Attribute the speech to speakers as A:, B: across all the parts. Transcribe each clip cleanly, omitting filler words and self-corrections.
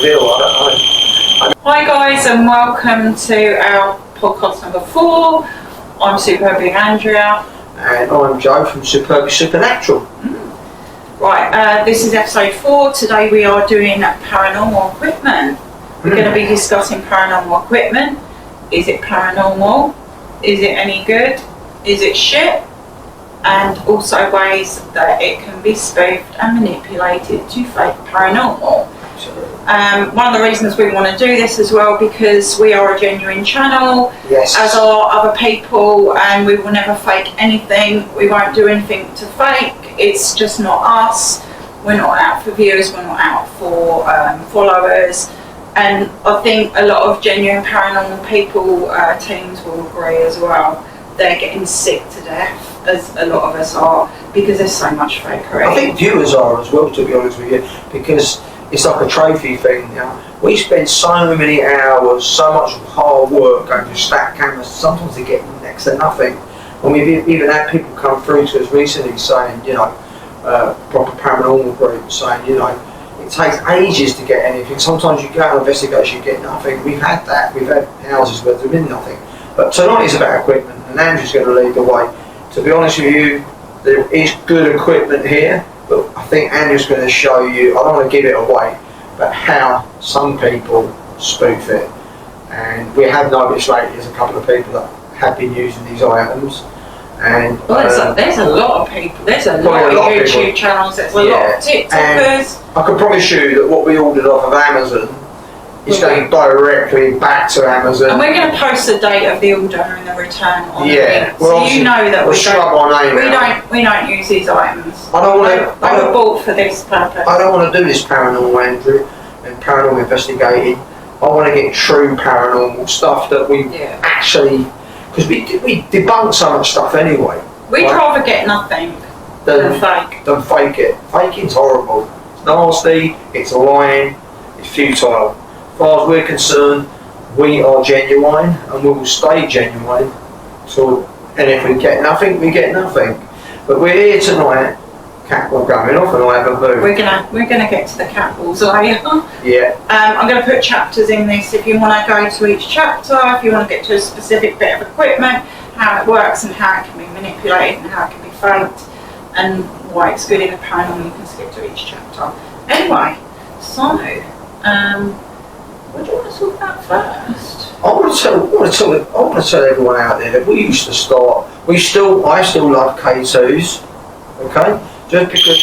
A: reveal, I don't know.
B: Hi guys, and welcome to our podcast number 4. I'm Superbly Andrea.
A: And I'm Joe from Superbly Supernatural.
B: Right, this is episode 4. Today we are doing paranormal equipment. We're going to be discussing paranormal equipment. Is it paranormal? Is it any good? Is it shit? And also ways that it can be spoofed and manipulated to fake paranormal. One of the reasons we want to do this as well, because we are a genuine channel,
A: yes,
B: as are other people, and we will never fake anything. We won't do anything to fake. It's just not us. We're not out for viewers, we're not out for followers. And I think a lot of genuine paranormal people, teams will agree as well. They're getting sick to death, as a lot of us are, because there's so much fakery.
A: I think viewers are as well, to be honest with you, because it's like a trophy thing now. We spend so many hours, so much hard work going to stack cameras, sometimes they get next to nothing. And we've even had people come through to us recently saying, proper paranormal groups saying, it takes ages to get anything. Sometimes you go on investigation, you get nothing. We've had that. We've had houses where there's been nothing. But tonight is about equipment, and Andrew's going to lead the way. To be honest with you, there is good equipment here, but I think Andrew's going to show you, I don't want to give it away, but how some people spoof it. And we have noticed lately there's a couple of people that have been using these items. And
B: there's a lot of people, there's a lot of YouTube channels, there's a lot of TikTokers.
A: I can promise you that what we ordered off of Amazon is going directly back to Amazon.
B: And we're going to post the date of the order and the return on the link,
A: well,
B: so you know that we don't use these items.
A: I don't want to.
B: They were bought for this purpose.
A: I don't want to do this paranormal, Andrew, and paranormal investigating. I want to get true paranormal stuff that we actually, because we debunk so much stuff anyway.
B: We'd rather get nothing than fake.
A: Than fake it. Faking's horrible. It's nasty. It's lying. It's futile. As far as we're concerned, we are genuine, and we will stay genuine. And if we get nothing, we get nothing. But we're here tonight. Cat ball going off, and I haven't moved.
B: We're gonna get to the cat balls later.
A: Yeah.
B: I'm gonna put chapters in this. If you want to go to each chapter, if you want to get to a specific bit of equipment, how it works and how it can be manipulated and how it can be faked, and why it's good in a paranormal, you can skip to each chapter. Anyway, so. What do you want to talk about first?
A: I want to tell everyone out there that we used to start. I still love K2s. Okay, just because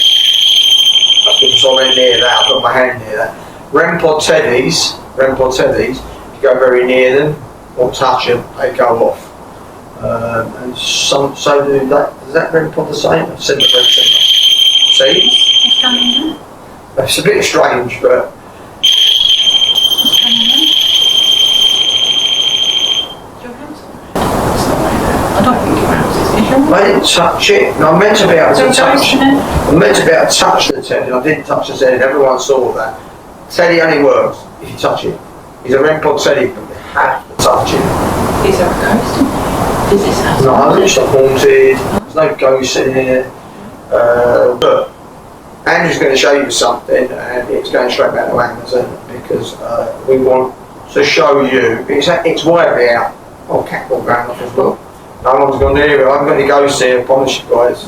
A: I went near that, I put my hand near that. Rem Pod teddies. If you go very near them or touch them, they go off. And so do that. Is that Rem Pod the same? Similar, very similar. See?
B: What's going on there?
A: It's a bit strange, but. I didn't touch it. No, I meant to be able to touch it. I meant to be able to touch the teddy. I didn't touch the teddy. Everyone saw that. Teddy only works if you touch it. He's a Rem Pod teddy, but you have to touch it.
B: Is there a ghost in here? Is this house?
A: No, it's not haunted. There's no ghosts in here. But Andrew's going to show you something, and it's going straight back to Amazon because we want to show you. It's widely out. Oh, cat ball going off as well. No one's gone near it. I haven't got any ghosts here, I promise you guys.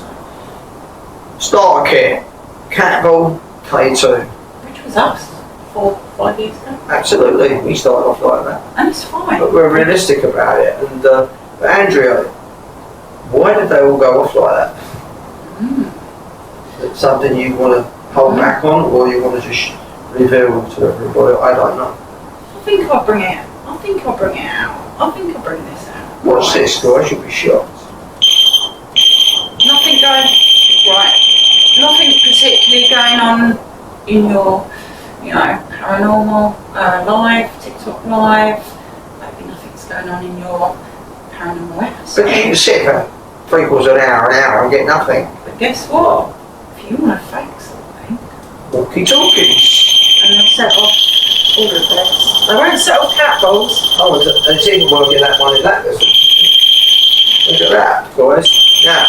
A: Starter kit, cat ball, K2.
B: Which was us 4-5 years ago.
A: Absolutely, we started off like that.
B: And it's fine.
A: But we're realistic about it. And but Andrea, why did they all go off like that? Is it something you want to hold back on, or you want to just reveal to everybody? I don't know.
B: I think I'll bring it out. I think I'll bring this out.
A: Watch this, guys, you'll be shocked.
B: Nothing particularly going on in your, paranormal live, TikTok live. Maybe nothing's going on in your paranormal episode.
A: But you can sit for 3/4 of an hour and get nothing.
B: But guess what? If you want to fake something,
A: walkie-talkies.
B: And they'll set off all of this. They won't set off cat balls.
A: Oh, and it's even working that one in that, isn't it? Look at that, guys. Now,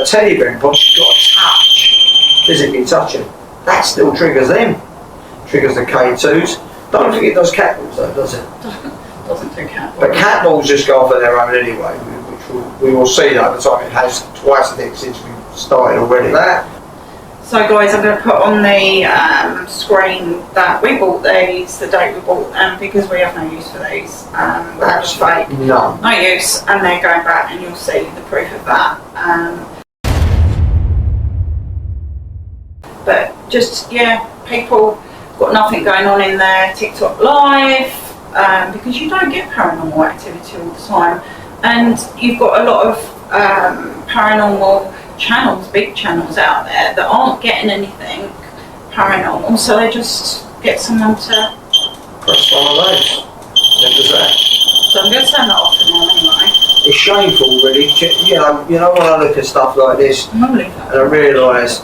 A: teddy bear pods, you've got to touch, physically touch them. That still triggers them. triggers the K2s. Don't think it does cat balls though, does it?
B: Doesn't do cat balls.
A: But cat balls just go off on their own anyway, which we will see that over time. It has twice, I think, since we started already.
B: So guys, I'm going to put on the screen that we bought these, the date we bought them, because we have no use for these. They're just fake.
A: No
B: use, and they're going back, and you'll see the proof of that. But just, yeah, people got nothing going on in their TikTok live, because you don't get paranormal activity all the time. And you've got a lot of paranormal channels, big channels out there that aren't getting anything paranormal, so they just get someone to
A: press one of those. Simple as that.
B: So I'm going to turn that off for now anyway.
A: It's shameful, really. You know when I look at stuff like this,
B: I'm going to leave that.
A: and I realise,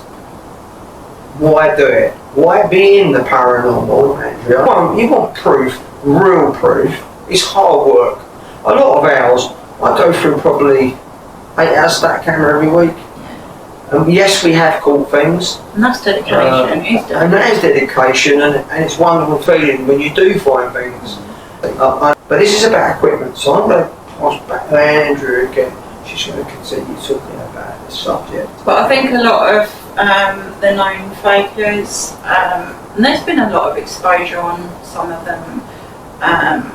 A: why do it? Why be in the paranormal, Andrea? You want proof, real proof. It's hard work. A lot of hours. I go through probably 8 hours stack camera every week. Yes, we have caught things.
B: And that's dedication,
A: and that is dedication, and it's a wonderful feeling when you do find things. But this is about equipment, so I'm going to pass back to Andrea again. She's going to continue talking about this subject.
B: But I think a lot of the known fakers, and there's been a lot of exposure on some of them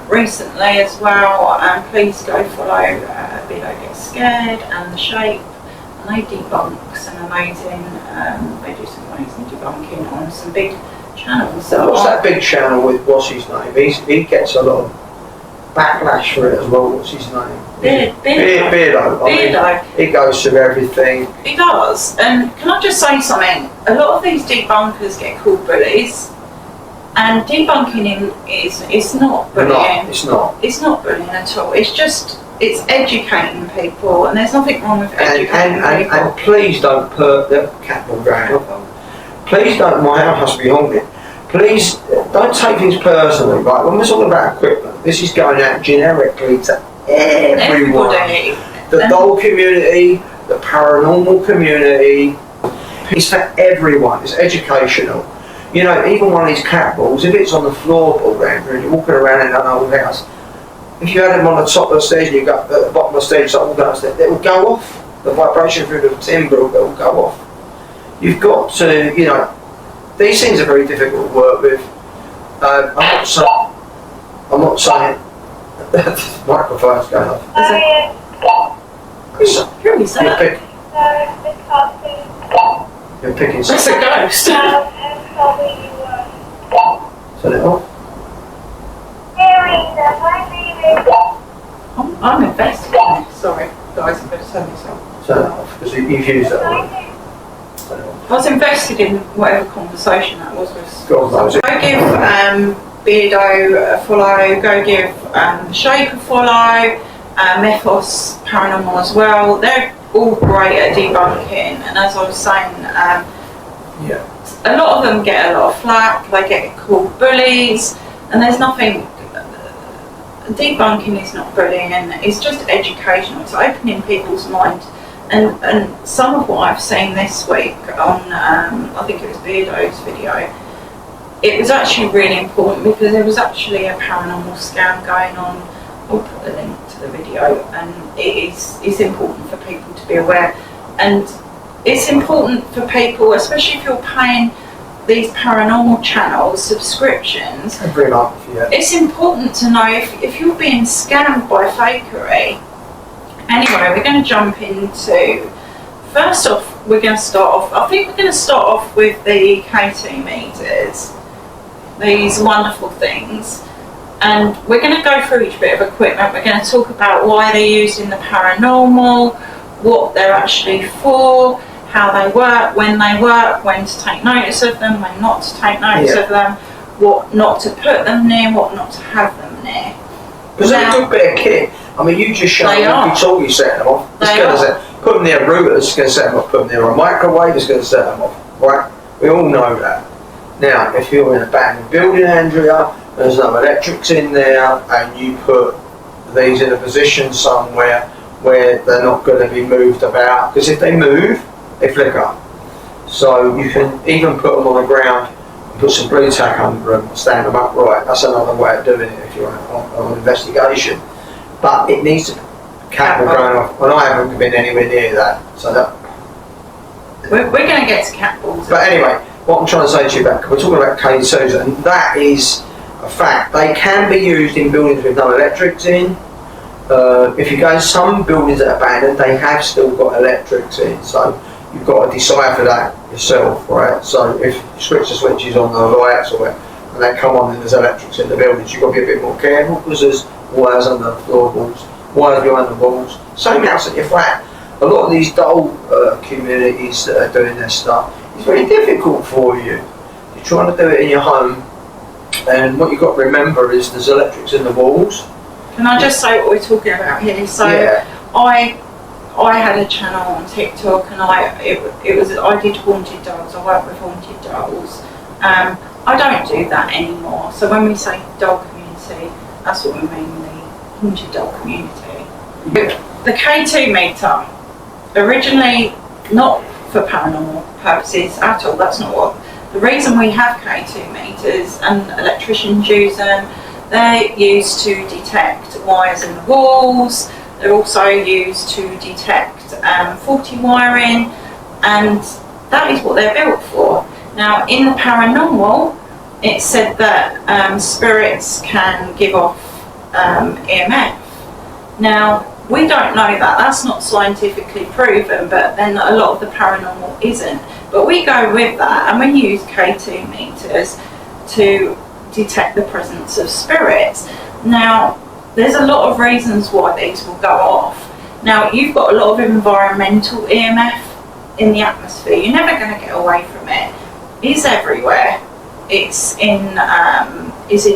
B: recently as well. Please go follow Below Get Scared and The Shape. And they debunk some amazing, they do some amazing debunking on some big channels.
A: So what's that big channel with, what's his name? He gets a lot of backlash for it as well. What's his name? Beardo. I mean, he goes through everything.
B: He does. And can I just say something? A lot of these debunkers get called bullies. And debunking is not bullying.
A: It's not.
B: It's not bullying at all. It's just, it's educating people, and there's nothing wrong with educating people.
A: And please don't put the cat ball going off. Please don't, my house has to be haunted. Please don't take things personally. Right? When we're talking about equipment, this is going out generically to everyone.
B: Everybody.
A: The doll community, the paranormal community. It's for everyone. It's educational. You know, even one of these cat balls, if it's on the floorboard, Andrew, and you're walking around in an old house, if you had them on the top of the stairs and you got at the bottom of the stairs, so it will go off. The vibration through the timber will go off. You've got to, you know, these things are very difficult to work with. I'm not saying the microphone's going off.
B: Who is that?
A: You're picking
B: That's a ghost.
A: Turn it off.
B: I'm investigating this. Sorry, guys, I'm going to turn this off.
A: Turn it off, because you've used that one. Turn it off.
B: I was invested in whatever conversation that was with.
A: Go
B: give Beardo a follow, go give Shape a follow, Mythos Paranormal as well. They're all great at debunking, and as I was saying, a lot of them get a lot of flack, they get called bullies, and there's nothing, debunking is not bullying, and it's just educational, it's opening people's mind. And some of what I've seen this week on, I think it was Beardo's video, it was actually really important because there was actually a paranormal scam going on. I'll put the link to the video, and it's important for people to be aware. And it's important for people, especially if you're paying these paranormal channels subscriptions.
A: Every month, yeah.
B: It's important to know if you're being scammed by Fakery. Anyway, we're going to jump into, first off, we're going to start off, I think we're going to start off with the K2 meters, these wonderful things, and we're going to go through each bit of equipment. We're going to talk about why they're used in the paranormal, what they're actually for, how they work, when to take notice of them, when not to take notice of them, what not to put them near, what not to have them near.
A: Because they're a good bit of kit. I mean, you just showed me, you told me set them off. Put them near a router, it's going to set them off. Put them near a microwave, it's going to set them off. Right? We all know that. Now, if you're in a abandoned building, Andrea, there's no electrics in there, and you put these in a position somewhere where they're not going to be moved about, because if they move, they flicker. So you can even put them on the ground, put some blue tack under them, stand them upright. That's another way of doing it if you're on an investigation. But it needs to cat ball going off, and I haven't been anywhere near that. So that
B: we're going to get to cat balls.
A: But anyway, what I'm trying to say to you about, we're talking about K2s, and that is a fact. They can be used in buildings with no electrics in. If you go in some buildings that are abandoned, they have still got electrics in, so you've got to decipher that yourself, right? So if you switch the switches on the lights or and they come on and there's electrics in the buildings, you've got to be a bit more careful because there's wires under the floorboards, wires behind the walls, same house at your flat. A lot of these dull communities that are doing their stuff, it's very difficult for you. You're trying to do it in your home, and what you've got to remember is there's electrics in the walls.
B: Can I just say what we're talking about here? So
A: yeah.
B: I had a channel on TikTok, and I did haunted dolls. I work with haunted dolls. I don't do that anymore. So when we say doll community, that's what we mean, the haunted doll community. The K2 meter, originally not for paranormal purposes at all. That's not what. The reason we have K2 meters and electricians use them, they're used to detect wires in the walls. They're also used to detect faulty wiring, and that is what they're built for. Now, in the paranormal, it said that spirits can give off EMF. Now, we don't know that. That's not scientifically proven, but then a lot of the paranormal isn't. But we go with that, and we use K2 meters to detect the presence of spirits. Now, there's a lot of reasons why these will go off. Now, you've got a lot of environmental EMF in the atmosphere. You're never going to get away from it. It's everywhere. It's in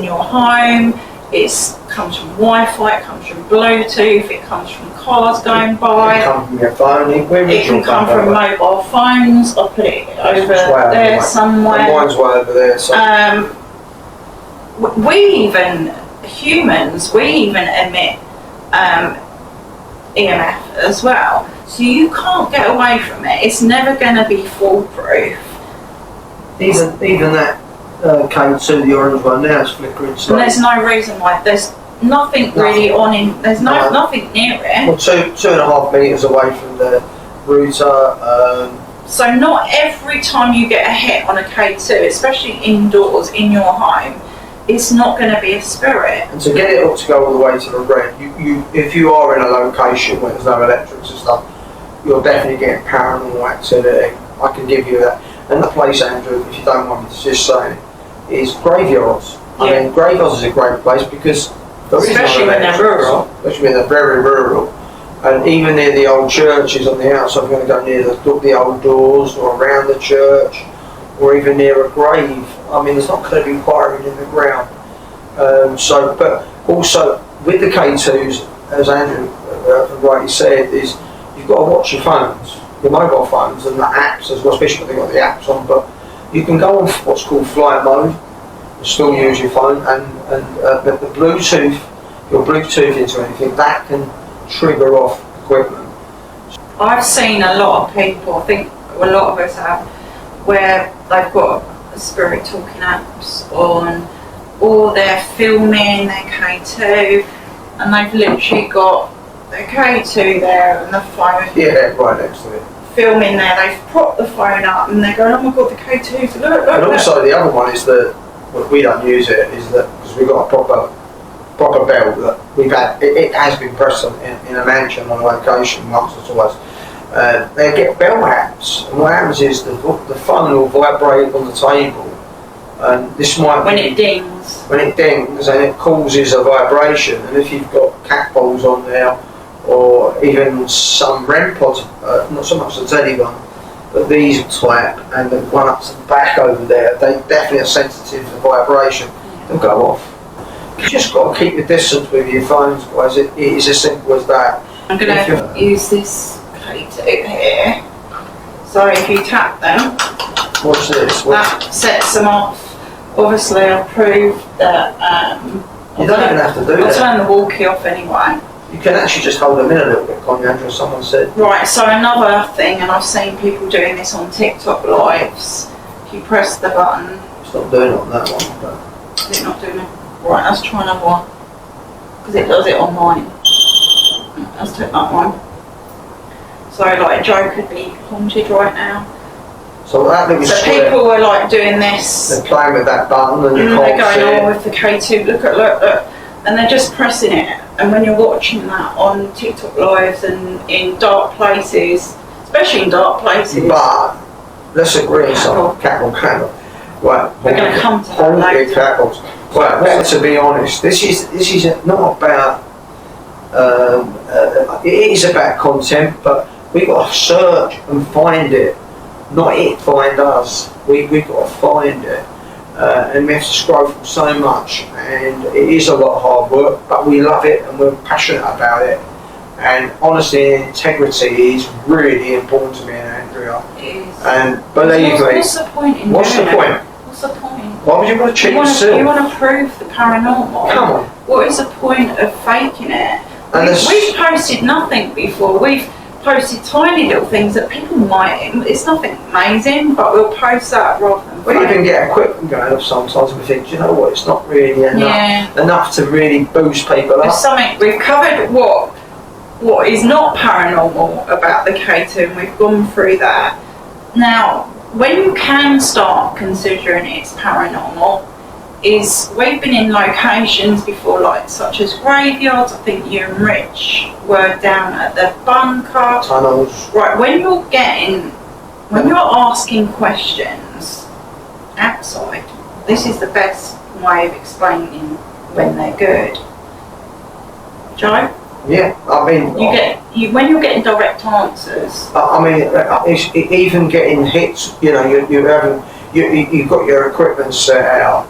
B: your home. It comes from Wi-Fi. It comes from Bluetooth. It comes from cars going by.
A: It can come from your phone.
B: It can come from mobile phones. I'll put it over there somewhere.
A: Mine's way over there. So.
B: Humans even emit EMF as well, so you can't get away from it. It's never going to be foolproof.
A: Even that K2, the orange one now, is flickering.
B: And there's no reason why. There's nothing really on in. There's nothing near it.
A: Well, 2.5 meters away from the router.
B: So not every time you get a hit on a K2, especially indoors in your home, it's not going to be a spirit.
A: And to get it all to go all the way to the red, if you are in a location where there's no electrics and stuff, you're definitely getting paranormal activity. I can give you that. And the place, Andrew, if you don't mind me to just say, is graveyards. Yeah. I mean, graveyards is a great place because
B: especially when they're rural.
A: Especially when they're very rural. And even near the old churches on the outside, if you're going to go near the old doors or around the church, or even near a grave, I mean, there's not going to be wiring in the ground. But also with the K2s, as Andrew rightly said, is you've got to watch your phones, your mobile phones, and the apps as well, especially when they've got the apps on. But you can go on what's called flight mode, and still use your phone, and the Bluetooth, your Bluetooth into anything that can trigger off equipment.
B: I've seen a lot of people, I think a lot of us have, where they've got a spirit talking apps on, or they're filming their K2 and they've literally got their K2 there and the phone.
A: Yeah, right next to it.
B: Filming there, they've propped the phone up and they're going, oh my god, the K2's look.
A: And also the other one is that, well, we don't use it, is that because we've got a proper bell that we've had, it has been pressed in a mansion on a location once or twice. They get bell apps, and what happens is the phone will vibrate on the table, and this might
B: when it dings.
A: When it dings, and it causes a vibration, and if you've got cat balls on there, or even some REM pods, not so much the Teddy one, but these type, and the one up to the back over there, they definitely are sensitive to vibration. They'll go off. You just got to keep your distance with your phones, guys. It is as simple as that.
B: I'm going to use this K2 here. So if you tap them,
A: what's this?
B: That sets them off. Obviously, I've proved that.
A: You don't even have to do that.
B: I'll turn the walkie off anyway.
A: You can actually just hold them in a little bit, can't you, Andrew? Someone said.
B: Right, so another thing, and I've seen people doing this on TikTok lives. If you press the button,
A: It's not doing it on that one. But.
B: Is it not doing it? Right, let's try another one. Because it does it on mine. Let's take that one. So like Joe could be haunted right now.
A: So that little
B: So
A: square,
B: people were like doing this.
A: they're playing with that button and you
B: They're
A: can't see
B: going on
A: it.
B: with the K2, look, and they're just pressing it. And when you're watching that on TikTok lives and in dark places, especially in dark places.
A: But let's agree on something. Cat ball. Right.
B: We're going to come to that
A: Haunted
B: later.
A: cat balls. Well, to be honest, this is not about. It is about content, but we've got to search and find it, not it find us. We've got to find it, and we have to scroll through so much, and it is a lot of hard work, but we love it and we're passionate about it. And honesty and integrity is really important to me and Andrea.
B: It is.
A: And believe me,
B: what's the point in
A: what's the
B: doing
A: point?
B: it? What's the point?
A: Why would you want to cheat yourself?
B: You want to prove the paranormal.
A: Come on.
B: What is the point of faking it?
A: And
B: We've posted nothing before. We've posted tiny little things that people might. It's nothing amazing, but we'll post that rather than.
A: We even get equipment going up sometimes and we think, do you know what, it's not really enough to really boost people
B: There's
A: up.
B: something we've covered what is not paranormal about the K2, and we've gone through that. Now, when you can start considering it's paranormal is we've been in locations before, like such as graveyards. I think you and Rich were down at the bunker.
A: Tunnels.
B: Right, when you're asking questions outside, this is the best way of explaining when they're good. Joe?
A: Yeah, I mean,
B: When you're getting direct answers.
A: I mean, it's even getting hits. You know, you've got your equipment set out.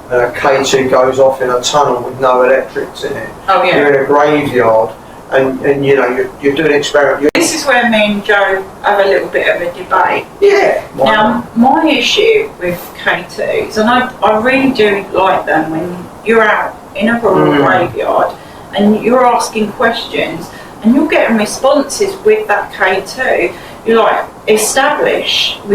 A: K2 goes off in a tunnel with no electrics in it.
B: Oh yeah.
A: You're in a graveyard, and you know you're doing experiments.
B: This is where me and Joe have a little bit of a debate.
A: Yeah.
B: Now, my issue with K2s, and I really do like them when you're out in a rural graveyard and you're asking questions and you're getting responses with that K2. You're like, we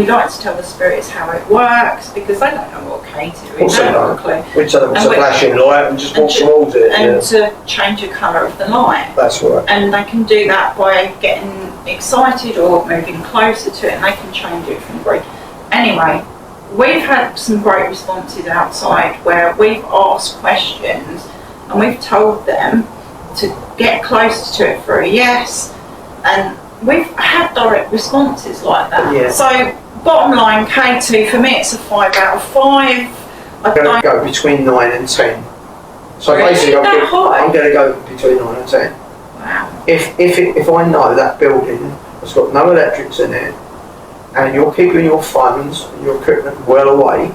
B: like to tell the spirits how it works because they don't know what K2 is.
A: Also,
B: They don't have a clue.
A: we tell them it's a flashing light and just walk towards it.
B: And to change the colour of the light.
A: That's right.
B: And they can do that by getting excited or moving closer to it, and they can change it from green. Anyway, we've had some great responses outside where we've asked questions and we've told them to get closer to it for a yes, and we've had direct responses like that.
A: Yeah.
B: So bottom line, K2 for me it's a 5 out of 5.
A: I'm going to go between 9 and 10. So
B: Really?
A: basically, I'm
B: That high?
A: going to go between 9 and 10.
B: Wow.
A: If I know that building has got no electrics in it, and you're keeping your funds and your equipment well away,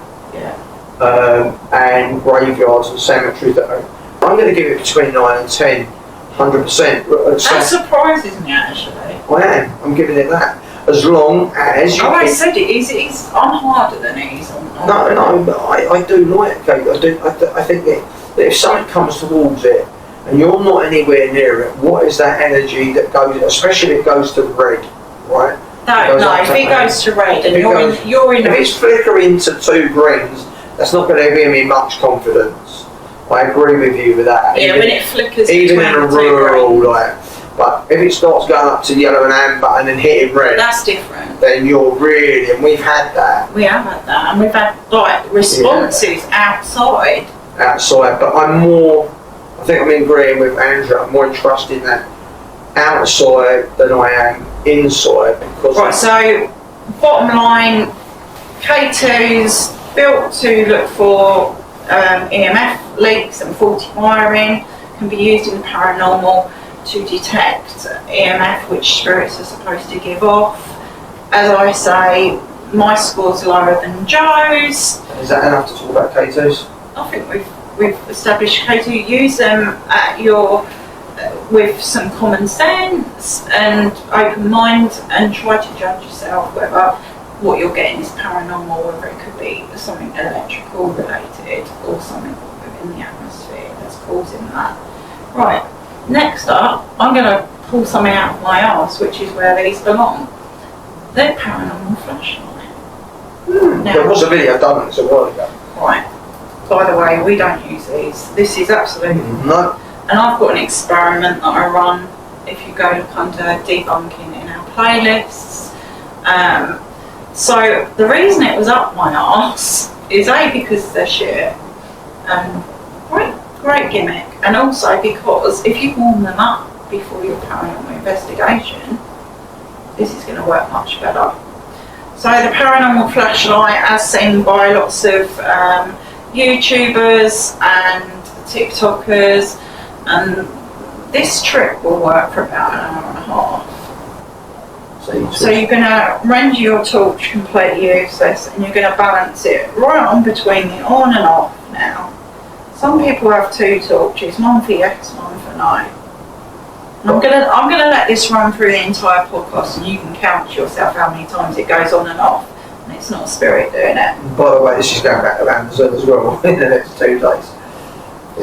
A: and graveyards and cemeteries that are, I'm going to give it between 9 and 10, 100%.
B: That surprises me actually.
A: I am. I'm giving it that. As long as you.
B: I said it is. I'm harder than it is.
A: No, but I do like it. I think that if something comes towards it and you're not anywhere near it, what is that energy that goes, especially if it goes to red, right?
B: No, if it goes to red and you're in.
A: If it's flickering to 2 greens, that's not going to give me much confidence. I agree with you with that.
B: Yeah, when it flickers.
A: Even in a
B: between the 2
A: rural,
B: greens.
A: like. But if it starts going up to yellow and amber and then hitting red,
B: that's different.
A: Then you're really, and we've had that.
B: We have had that, and we've had like responses outside.
A: But I think I'm agreeing with Andrea. I'm more interested in that outside than I am inside because.
B: Right. So, bottom line, K2's built to look for EMF leaks and faulty wiring. Can be used in the paranormal to detect EMF, which spirits are supposed to give off. As I say, my score's lower than Joe's.
A: Is that enough to talk about K2s?
B: I think we've established K2. Use them at your with some common sense and open mind, and try to judge yourself whether what you're getting is paranormal, whether it could be something electrical related or something within the atmosphere that's causing that. Right. Next up, I'm going to pull something out of my arse, which is where these belong. They're paranormal flashlight.
A: There was a video done on this a while ago.
B: By the way, we don't use these. This is absolutely
A: No.
B: And I've got an experiment that I run. If you go look under debunking in our playlists. So the reason it was up my arse is A, because they're shit. Great gimmick, and also because if you warm them up before your paranormal investigation, this is going to work much better. So the paranormal flashlight, as seen by lots of YouTubers and TikTokers, and this trick will work for about an hour and a half. So you're going to render your torch completely useless, and you're going to balance it right on between the on and off now. Some people have 2 torches, one for yes, one for no. And I'm gonna let this run through the entire podcast, and you can count yourself how many times it goes on and off, and it's not a spirit doing it.
A: By the way, this is going back to Amazon as well in the next 2 days.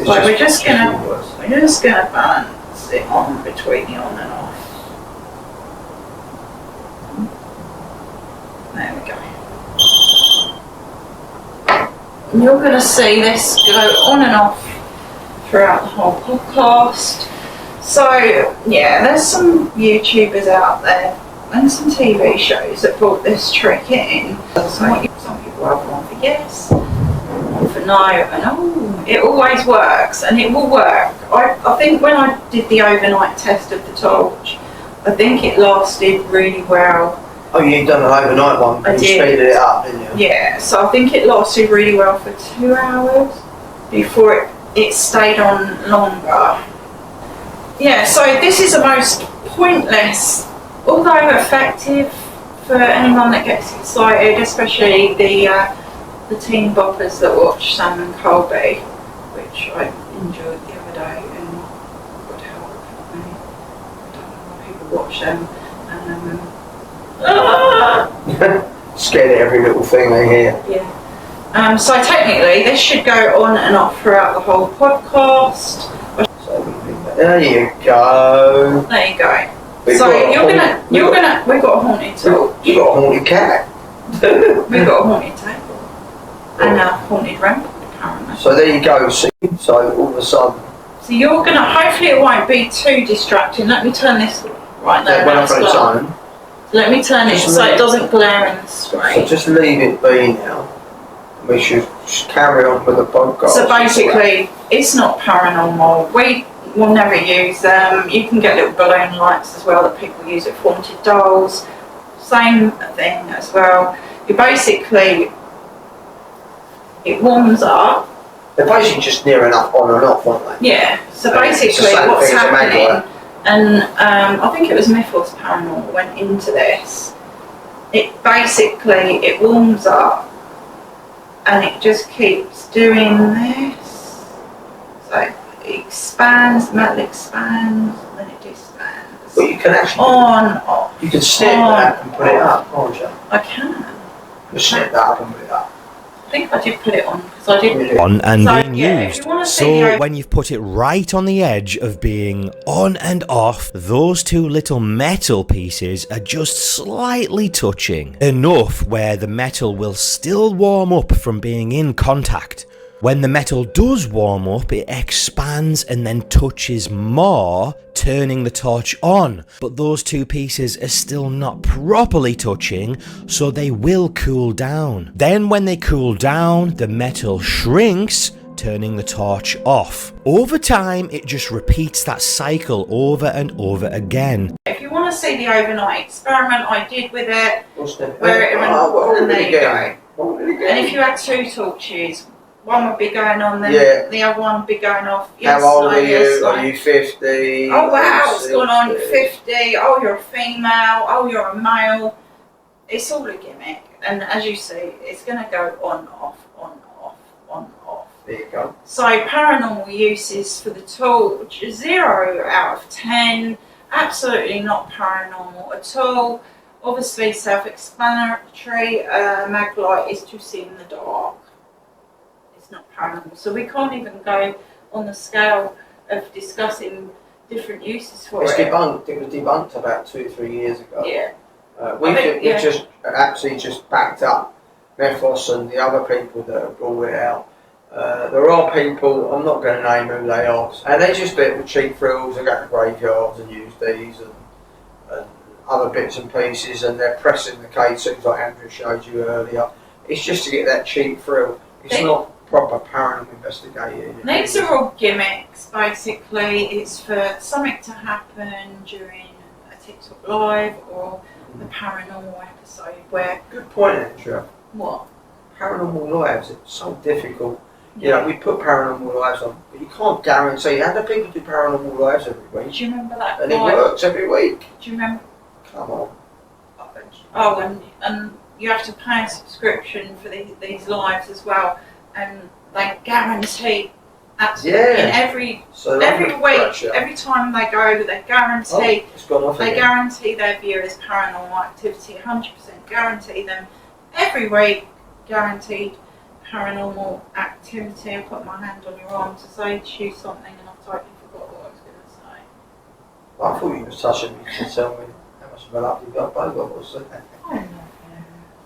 B: So we're just gonna balance it on between the on and off. There we go. And you're going to see this go on and off throughout the whole podcast. So, yeah, there's some YouTubers out there and some TV shows that brought this trick in. So some people have one for yes, one for no, and it always works, and it will work. I think when I did the overnight test of the torch, I think it lasted really well.
A: Oh, you done an overnight one, but you speeded it up, didn't you?
B: Yeah, so I think it lasted really well for 2 hours before it stayed on longer. Yeah, so this is the most pointless, although effective for anyone that gets excited, especially the teen boppers that watch Sam and Colby, which I enjoyed the other day, and God help me, I don't know why people watch them.
A: Scared at every little thing they hear.
B: Yeah. So technically, this should go on and off throughout the whole podcast.
A: So there you go.
B: There you go. We've got a haunted torch.
A: You've got a haunted cat.
B: We've got a haunted table. And a haunted Rem Pod, apparently.
A: So there you go, see? So all of a sudden.
B: So you're gonna, hopefully it won't be too distracting. Let me turn this right there.
A: When I've got its own.
B: Let me turn it so it doesn't glare in the screen.
A: So just leave it be now. We should just carry on with the podcast.
B: So basically, it's not paranormal. We will never use them. You can get little balloon lights as well that people use at haunted dolls. Same thing as well. You basically, it warms up.
A: They're basically just near enough on and off, aren't they?
B: Yeah. So basically, what's happening, and I think it was Mythos Paranormal went into this. It warms up, and it just keeps doing this. So it expands, the metal expands, and then it disbands.
A: But you can actually
B: off.
A: You can snip that and put it up, can't you?
B: I can.
A: You snip that up and put it up.
B: I think I did put it on because I did.
C: On and
B: So,
C: being
B: yeah,
C: used.
B: if you wanna see
C: So
B: the-
C: when you've put it right on the edge of being on and off, those 2 little metal pieces are just slightly touching. Enough where the metal will still warm up from being in contact. When the metal does warm up, it expands and then touches more, turning the torch on. But those 2 pieces are still not properly touching, so they will cool down. Then when they cool down, the metal shrinks, turning the torch off. Over time, it just repeats that cycle over and over again.
B: If you want to see the overnight experiment I did with it,
A: There you
B: go. And if you had 2 torches, one would be going on, then the other one would be going off. Yes,
A: how old
B: no,
A: are you?
B: yes, no.
A: Are you 50?
B: Oh wow, it's gone on 50. Oh, you're a female. Oh, you're a male. It's all a gimmick, and as you see, it's going to go on, off, on, off, on, off.
A: There you go.
B: So paranormal uses for the torch, 0 out of 10. Absolutely not paranormal at all. Obviously self-explanatory. Mag light is to see in the dark. Not paranormal, so we can't even go on the scale of discussing different uses for
A: It's
B: it.
A: debunked. It was debunked about 2-3 years ago.
B: Yeah.
A: We just absolutely just backed up Mythos and the other people that have brought it out. There are people, I'm not going to name who they are, and they just do it with cheap thrills. They go to graveyards and use these and other bits and pieces, and they're pressing the K2s like Andrea showed you earlier. It's just to get that cheap thrill. It's not proper paranormal investigating.
B: These are all gimmicks, basically. It's for something to happen during a TikTok live or the paranormal episode where...
A: Good point, Andrea.
B: What?
A: Paranormal lives, it's so difficult. You know, we put paranormal lives on, but you can't guarantee. How do people do paranormal lives every week?
B: Do you remember that?
A: And it works every week.
B: Do you remember?
A: Come on.
B: Oh, and you have to pay a subscription for these lives as well, and they guarantee absolutely in every week, every time they go, they guarantee guarantee their viewers paranormal activity, 100% guarantee them every week, guaranteed paranormal activity. I put my hand on your arm to say to you something, and I totally forgot what I was going to say.
A: I thought you were touching me to tell me how much of a love you got, both of us.
B: I love you.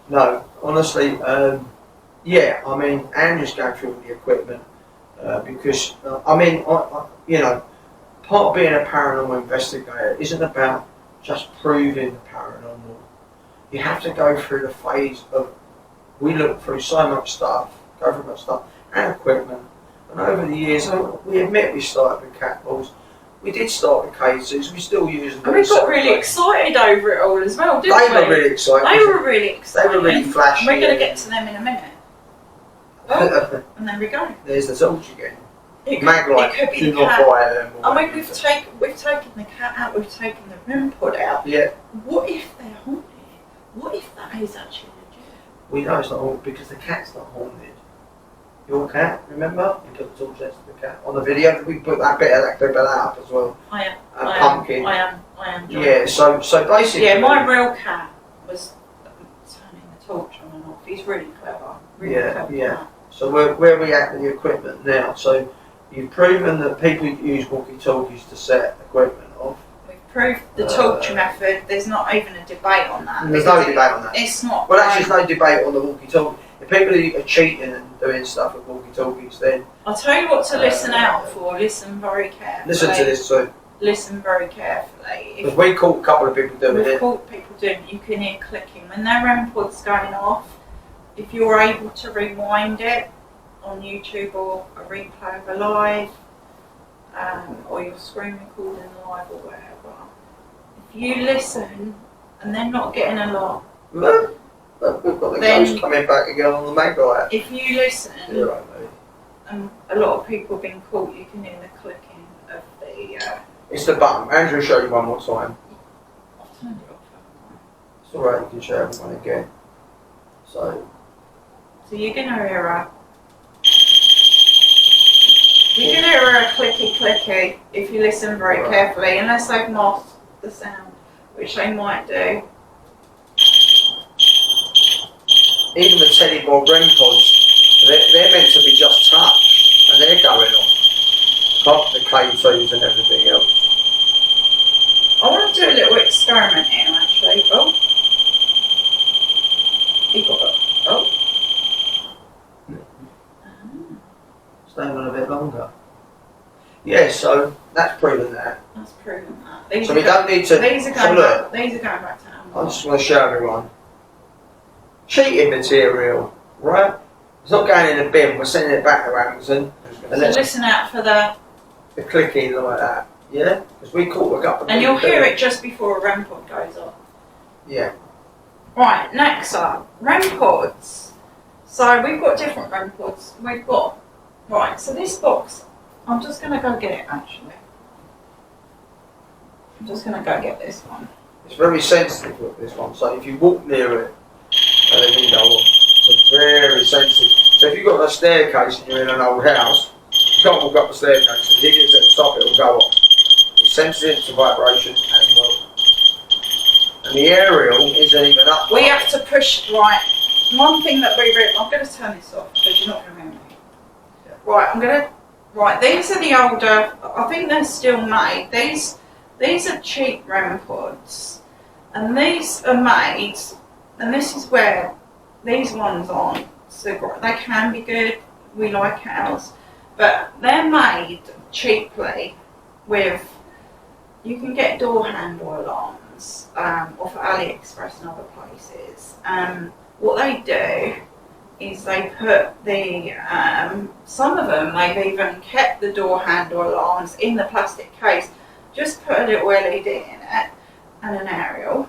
A: No, honestly, yeah, I mean, Andrew's going through the equipment because, you know, part of being a paranormal investigator isn't about just proving the paranormal. You have to go through the phase of, we look through so much stuff, go through much stuff, and equipment. And over the years, we admit we started with cat balls. We did start with K2s, we still use them.
B: And we got really excited over it all as well, didn't we?
A: They were really excited.
B: They were really excited.
A: They were really flashy.
B: We're going to get to them in a minute. Oh, and there we go.
A: There's the torch again.
B: It could be
A: do
B: the
A: not
B: cat.
A: buy them.
B: I mean, we've taken the cat out, we've taken the REM pod out.
A: Yeah.
B: What if they're haunted? What if that is actually legit?
A: We know it's not haunted because the cat's not haunted. Your cat, remember? You put the torch next to the cat. On the video, we put that bit of that clip of that up as well.
B: I am.
A: Pumpkin.
B: I am.
A: Yeah, so basically...
B: Yeah, my real cat was turning the torch on and off. He's really clever. Really clever.
A: Yeah. So where are we at with the equipment now? So you've proven that people use walkie-talkies to set equipment off.
B: We've proved the torture method. There's not even a debate on that.
A: There's no debate on that.
B: It's not.
A: Well, actually, there's no debate on the walkie-talkie. If people are cheating and doing stuff with walkie-talkies, then...
B: I'll tell you what to listen out for. Listen very carefully.
A: Listen to this too.
B: Listen very carefully.
A: Because we caught a couple of people doing it.
B: We've caught people doing it. You can hear clicking. When their REM pod's going off, if you're able to rewind it on YouTube or a replay of a live, or your screen recording live or whatever, if you listen and they're not getting a lot,
A: Look, we've got the ghost coming back again on the magpie.
B: if you listen,
A: You're right, mate.
B: and a lot of people have been caught, you can hear the clicking of the...
A: It's the button. Andrew will show you one more time.
B: I've turned it off.
A: It's alright, you can show everyone again. So
B: you're going to hear a... You're going to hear a clicky if you listen very carefully, unless they've masked the sound, which they might do.
A: even the Teddy Boy REM pods, they're meant to be just touched, and they're going off. Apart from the K2s and everything else.
B: I want to do a little experiment here, actually. Oh. He got it. Oh.
A: Staying on a bit longer. Yeah, so that's proven that.
B: That's proven that. These
A: So we don't need to.
B: These are
A: So
B: going
A: look,
B: back. These are going back to Amazon.
A: I just want to show everyone. Cheating material, right? It's not going in the bin. We're sending it back to Amazon.
B: So listen out for the
A: clicking like that. Yeah, because we caught a couple.
B: And you'll hear it just before a REM pod goes off.
A: Yeah.
B: Right, next up, REM pods. So we've got different REM pods. We've got, right, so this box, I'm just going to go get it actually. I'm just going to go get this one.
A: It's very sensitive with this one, so if you walk near it, it can go off. It's very sensitive. So if you've got a staircase and you're in an old house, you can't walk up the staircase and hit it at the top, it'll go off. It's sensitive to vibration as well. And the aerial isn't even up.
B: We have to push, right, one thing that we really, I'm going to turn this off because you're not going to remember me.
A: Yeah.
B: Right, I'm going to, right, these are the older, I think they're still made. These are cheap REM pods. And these are made, and this is where these ones aren't so great. They can be good, we like ours, but they're made cheaply with, you can get door handle alarms off AliExpress and other places. What they do is they put the, some of them, they've even kept the door handle alarms in the plastic case, just put a little LED in it and an aerial,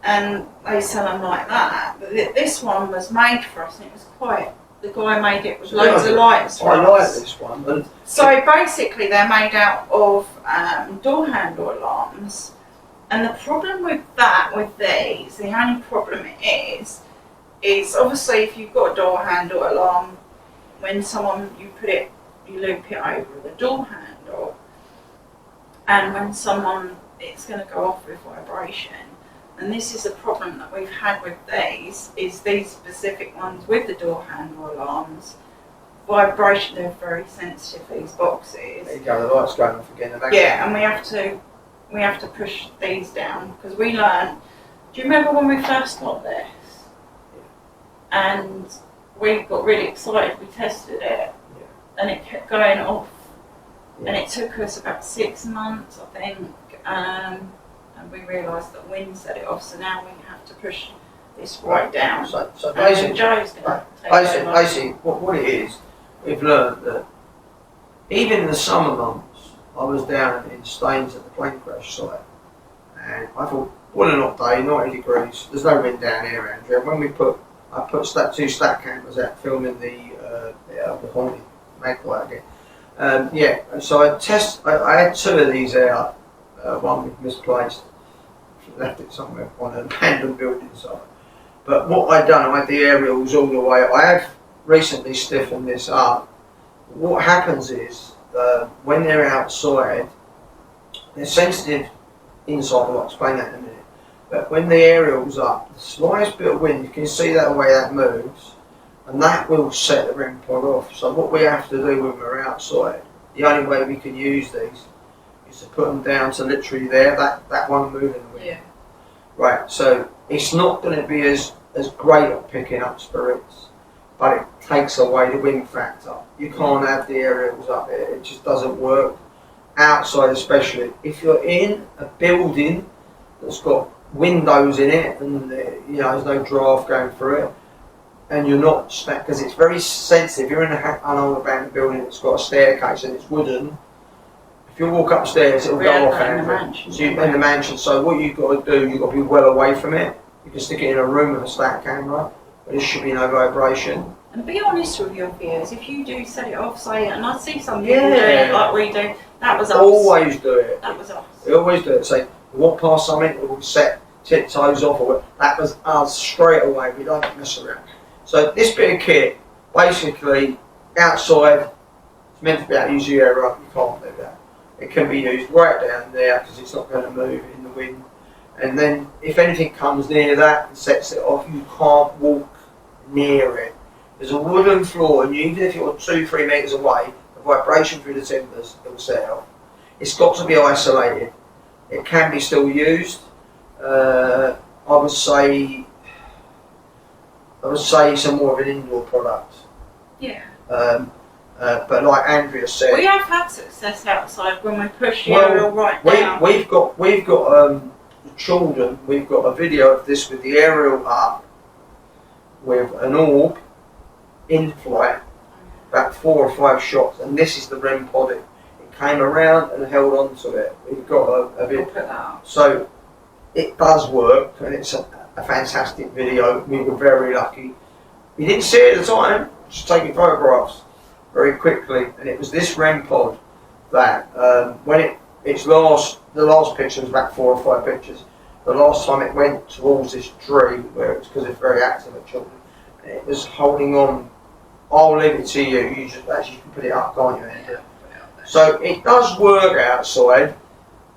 B: and they sell them like that. But this one was made for us, and it was quite, the guy made it with loads of lights for
A: I
B: us.
A: like this one. And
B: so basically they're made out of door handle alarms, and the problem with that, with these, the only problem is obviously if you've got a door handle alarm, when someone, you loop it over the door handle, and when someone, it's going to go off with vibration. And this is the problem that we've had with these, is these specific ones with the door handle alarms, vibration, they're very sensitive, these boxes.
A: there you go, the light's going off again.
B: Yeah, and we have to push these down, because we learned, do you remember when we first got this? And we got really excited, we tested it, and it kept going off. And it took us about 6 months, I think, and we realised that wind set it off, so now we have to push this right down.
A: So
B: And Joe's going to take it over.
A: basically what it is, we've learned that even in the summer months, I was down in Staines at the plane crash site, and I thought, what a hot day, 90 degrees, there's no wind down here, Andrea. When I put two stack cameras out filming the haunted magpie again. So I had 2 of these out, one was misplaced, left it somewhere on an abandoned building site. But what I'd done, I had the aerials all the way. I have recently stiffened this up. What happens is, when they're outside, they're sensitive inside, I'll explain that in a minute. But when the aerial's up, the slightest bit of wind, you can see that the way that moves, and that will set the REM pod off. So what we have to do when we're outside, the only way we can use these is to put them down to literally there, that one moving the wind.
B: Yeah.
A: Right, so it's not going to be as great at picking up spirits, but it takes away the wind factor. You can't have the aerials up here, it just doesn't work. Outside especially, if you're in a building that's got windows in it and there's no draft going through it, and you're not, because it's very sensitive. You're in an old abandoned building that's got a staircase and it's wooden. If you walk upstairs, it'll go off.
B: In the mansion.
A: So you're in the mansion. So what you've got to do, you've got to be well away from it. You can stick it in a room with a stack camera, but there should be no vibration.
B: And be honest with your viewers, if you do set it off, say it, and I see some people doing it like we do, that was us.
A: Always do it.
B: That was us.
A: We always do it. Say, we walk past something, we'll set tiptoes off, or that was us straight away. We don't mess around. So this bit of kit, basically, outside, it's meant to be able to use the air up, you can't do that. It can be used right down there, because it's not going to move in the wind. And then, if anything comes near that and sets it off, you can't walk near it. There's a wooden floor, and even if you're 2-3 metres away, the vibration through the timbers, it will set off. It's got to be isolated. It can be still used. I would say it's a more of an indoor product.
B: Yeah.
A: But like Andrea said,
B: We have had success outside when we push the aerial right down.
A: We've got the children. We've got a video of this with the aerial up, with an orb in flight, about 4 or 5 shots, and this is the REM pod. It came around and held on to it. We've got a bit.
B: We'll put that up.
A: So it does work, and it's a fantastic video. We were very lucky. We didn't see it at the time, just taking photographs very quickly, and it was this REM pod that when the last picture was about 4 or 5 pictures. The last time it went towards this tree, where it's because it's very active at children, and it was holding on. I'll leave it to you. You can put it up, can't you, Andrew? So it does work outside.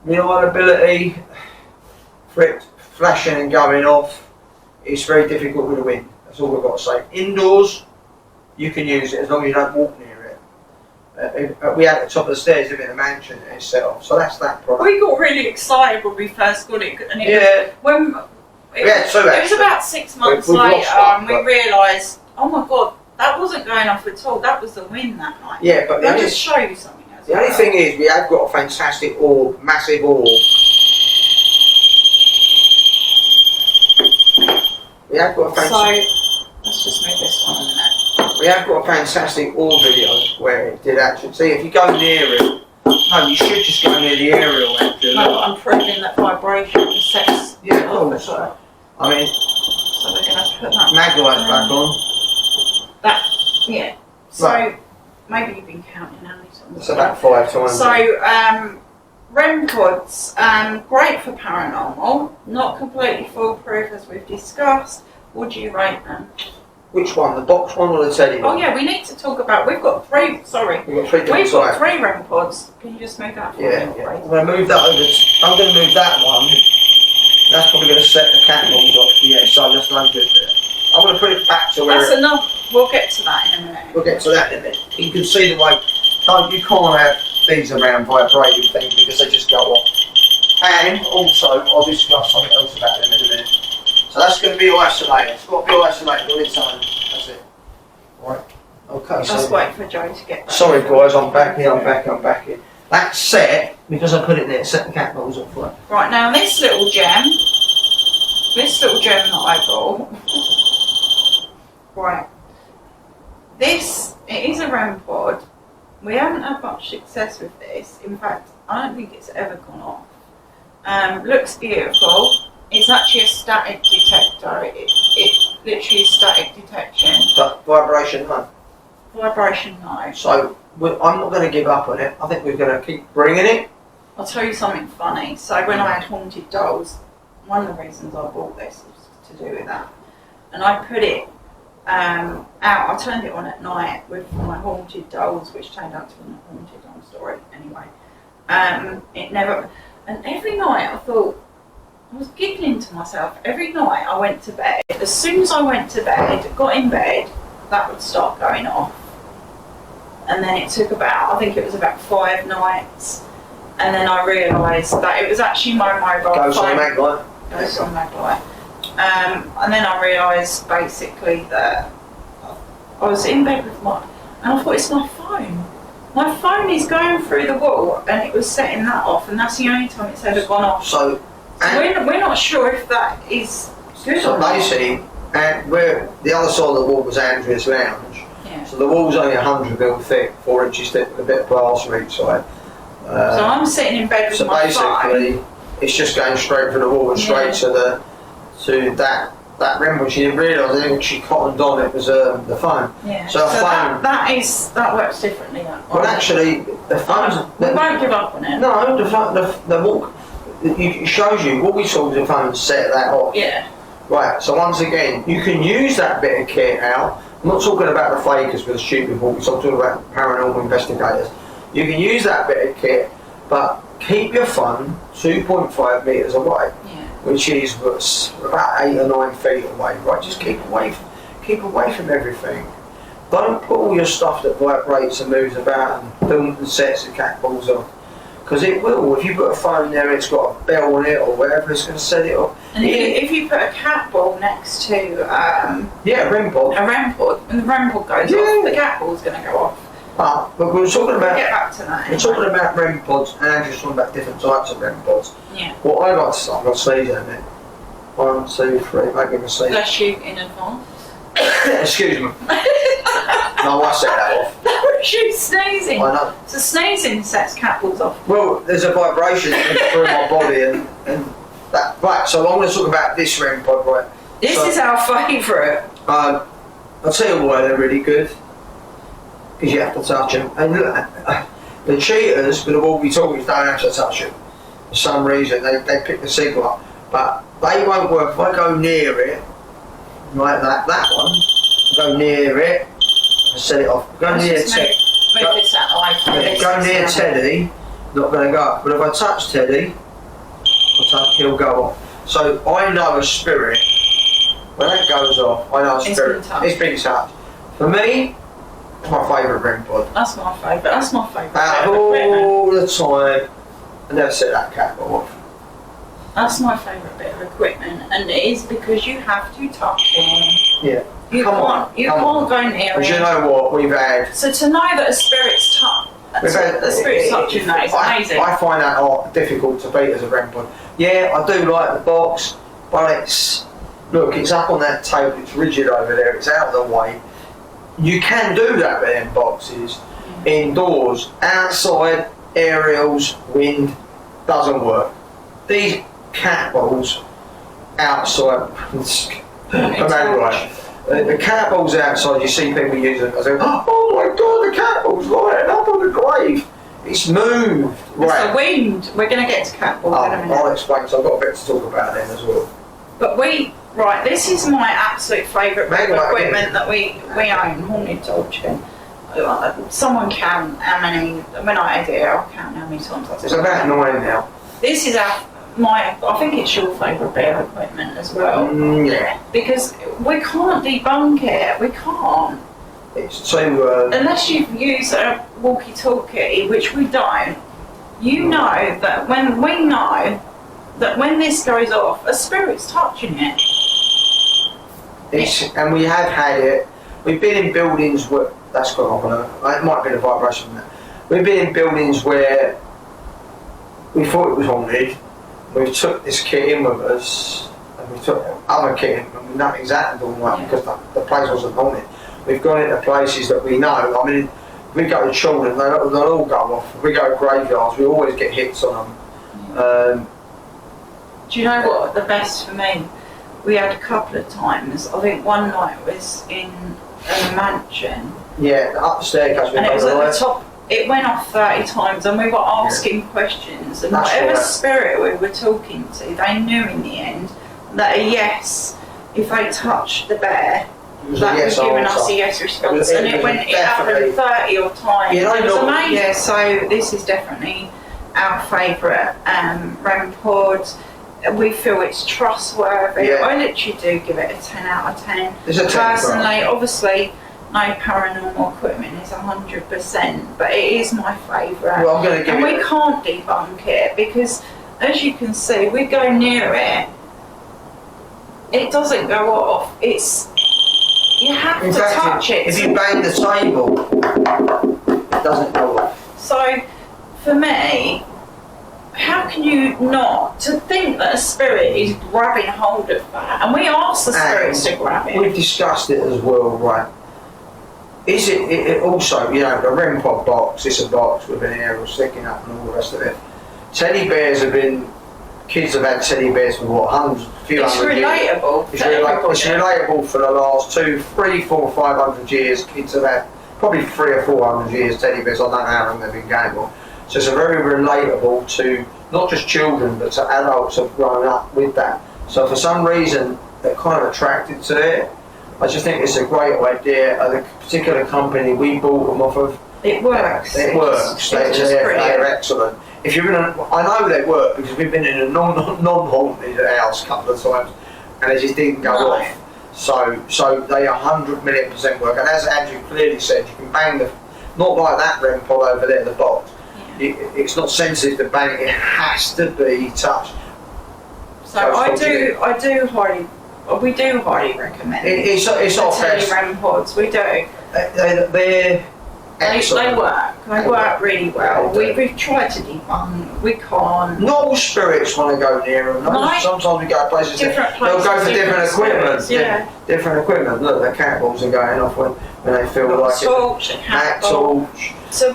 A: Reliability, for it flashing and going off, it's very difficult with the wind. That's all we've got to say. Indoors, you can use it as long as you don't walk near it. We had at the top of the stairs in the mansion and it's set off. So that's that product.
B: We got really excited when we first got it, and it was about 6 months
A: We've
B: later,
A: lost that,
B: and we realised, oh my god, That wasn't going off at all. That was the wind that night.
A: Yeah, but
B: I'll just show you something else.
A: The only thing is, we have got a fantastic orb, massive orb. We have got a fantastic.
B: So let's just move this one a minute.
A: We have got a fantastic orb video where it did actually. See, if you go near it, no, you should just go near the aerial actually.
B: No, I'm proving that vibration sets.
A: Yeah, cool. So, I mean,
B: so we're going to put that
A: mag lights back on.
B: That, yeah. So
A: Right.
B: maybe you've been counting how many times.
A: It's about 5 times.
B: So REM pods, great for paranormal, not completely foolproof as we've discussed. Would you rate them?
A: Which one? The box one or the teddy one?
B: Oh yeah, we need to talk about. We've got 3. Sorry,
A: We've got 3
B: we've
A: different
B: got
A: sides.
B: 3 REM pods. Can you just move that for me,
A: Yeah.
B: please?
A: I'm going to move that over. I'm going to move that one. That's probably going to set the cat balls off. Yeah, so that's no good there. I'm going to put it back to where.
B: That's enough. We'll get to that in a minute.
A: We'll get to that in a minute. You can see the way. You can't have these around vibrating things because they just go off. And also, I'll discuss something else about them in a minute. So that's going to be isolated. It's got to be isolated on its own. That's it. Right. Okay.
B: Let's
A: So.
B: wait for Joe to get back.
A: Sorry guys, I'm back here. I'm back here. That's set because I put it there. Set the cat balls off. Right.
B: Right, now this little gem that I bought, right, it is a REM pod. We haven't had much success with this. In fact, I don't think it's ever gone off. Looks beautiful. It's actually a static detector. It literally is static detection.
A: But vibration, no.
B: Vibration, no.
A: So I'm not going to give up on it. I think we're going to keep bringing it.
B: I'll tell you something funny. So when I had haunted dolls, one of the reasons I bought this was to do with that. And I put it out, I turned it on at night with my haunted dolls, which turned out to be a haunted doll story anyway. It never, and every night I thought, I was giggling to myself. Every night I went to bed, as soon as I went to bed, got in bed, that would start going off. And then it took about, I think it was about 5 nights. And then I realised that it was actually my mobile phone.
A: Goes on mag light.
B: Goes on mag light. And then I realised basically that I was in bed with and I thought, it's my phone. My phone is going through the wall, and it was setting that off, and that's the only time it's ever gone off.
A: So
B: we're not sure if that is good
A: so
B: or not.
A: basically, and where the other side of the wall was Andrea's lounge.
B: Yeah.
A: So the wall's only 100 mil thick, 4 inches thick, with a bit of plaster each side.
B: So I'm sitting in bed with
A: So
B: my
A: basically,
B: phone.
A: it's just going straight for the wall and straight to that rim, which she didn't realise. I think she cottoned on it was the phone.
B: Yeah.
A: So the phone.
B: that works differently.
A: Well, actually, the phone's.
B: We won't give up on it.
A: No, the walk. It shows you what we saw with the phone set that off.
B: Yeah.
A: Right. So once again, you can use that bit of kit out. I'm not talking about the fakers with the stupid walkies. I'm talking about paranormal investigators. You can use that bit of kit, but keep your phone 2.5 meters away.
B: Yeah.
A: Which is about 8 or 9 feet away, right? Just keep away from everything. Don't put all your stuff that vibrates and moves about and films and sets the cat balls off, because it will. If you put a phone there and it's got a bell on it or whatever, it's going to set it off.
B: And if you put a cat ball next to
A: REM pod.
B: a REM pod, when the REM pod goes off, the cat ball's going to go off.
A: But we're talking about.
B: We'll get back to that.
A: We're talking about REM pods, and I'm just talking about different types of REM pods.
B: Yeah.
A: What I got to start, I've got sneeze in a minute. 1, 2, 3, make me sneeze.
B: Bless you in advance.
A: Excuse me. No, I set that off.
B: That was you sneezing.
A: I know.
B: So sneezing sets cat balls off.
A: Well, there's a vibration through my body, and that. Right, so I'm going to talk about this REM pod, right?
B: This is our favourite.
A: I'll tell you why they're really good. Because you have to touch them. And look, the cheaters with the walkie-talkies don't have to touch them. For some reason, they pick the signal up. But they won't work if I go near it, like that one. Go near it, and set it off. Go near
B: Move this out of the way.
A: Go near Teddy, not going to go up. But if I touch Teddy, he'll go off. So I know a spirit. When that goes off, I know a spirit. It's been touched. For me, it's my favourite REM pod.
B: That's my favourite.
A: All the time, I never set that cat ball off.
B: That's my favourite bit of equipment, and it is because you have to touch him.
A: Yeah.
B: You can't go near
A: Do you
B: him.
A: know what we've had?
B: So to know that a spirit's touching that is amazing.
A: I find that art difficult to beat as a REM pod. Yeah, I do like the box, but it's up on that table, it's rigid over there, it's out of the way. You can do that with them boxes indoors, outside, aerials, wind, doesn't work. These cat balls outside, the cat balls outside, you see people using it, I say, oh my god, the cat ball's lighting up on the grave. It's moved.
B: Right. It's the wind. We're going to get to cat balls in a minute.
A: I'll explain, so I've got a bit to talk about them as well.
B: But this is my absolute favourite bit of equipment that we own, haunted torture. Someone count how many, when I edit it, I'll count how many times I
A: It's about 9 now.
B: This is I think it's your favourite bit of equipment as well.
A: Yeah.
B: Because we can't debunk it, we can't.
A: It's too...
B: Unless you use a walkie-talkie, which we don't, you know that when this goes off, a spirit's touching it.
A: And we have had it. We've been in buildings where... That's gone off. It might have been a vibration from that. We've been in buildings where we thought it was haunted. We took this kit in with us, and we took other kit in, and nothing's happened all night because the place wasn't haunted. We've gone into places that we know. I mean, we go to children, they'll all go off. We go to graveyards, we always get hits on them.
B: Do you know what the best for me? We had a couple of times. I think one night was in a mansion.
A: Yeah, up the staircase.
B: And it was at the top. It went off 30 times, and we were asking questions. And whatever spirit we were talking to, they knew in the end that a yes, if they touched the bear, that was giving us a yes response. And it happened 30 odd times. Yeah, it was amazing. Yeah, so this is definitely our favourite REM pod. We feel it's trustworthy. Yeah. I literally do give it a 10 out of 10. Personally, obviously, no paranormal equipment is 100%, but it is my favourite.
A: Well,
B: and we can't debunk it because, as you can see, we go near it, it doesn't go off. You have to touch it.
A: If you bang the table, it doesn't go off.
B: So, for me, how can you not to think that a spirit is grabbing hold of that? And we ask the spirits to grab it.
A: We've discussed it as well, right? Is it also, the REM pod box, it's a box with an aerial sticking up and all the rest of it. Teddy bears kids have had teddy bears for what, hundreds, a few hundred years.
B: It's
A: relatable for the last 2, 3, 4, 500 years. Kids have had probably 300 or 400 years teddy bears. I don't know how long they've been going for. So it's very relatable to not just children, but to adults who have grown up with that. So for some reason, they're kind of attracted to it. I just think it's a great idea. The particular company we bought them off of,
B: it works.
A: It works. They're excellent. If you're I know they work because we've been in a non-haunted house a couple of times, and they just didn't go off. So they 100% work. And as Andrew clearly said, you can bang not like that REM pod over there, the box. Yeah. It's not sensitive to bang. It has to be touched.
B: So we do highly recommend
A: it's our best.
B: REM pods. We do.
A: They're excellent.
B: They work. They work really well. We've tried to debunk. We can't.
A: Not all spirits want to go near them. No. Sometimes we go to places. They'll go for different equipment.
B: Yeah.
A: Different equipment. Look, the cat balls are going off when they feel like
B: it. Torch. So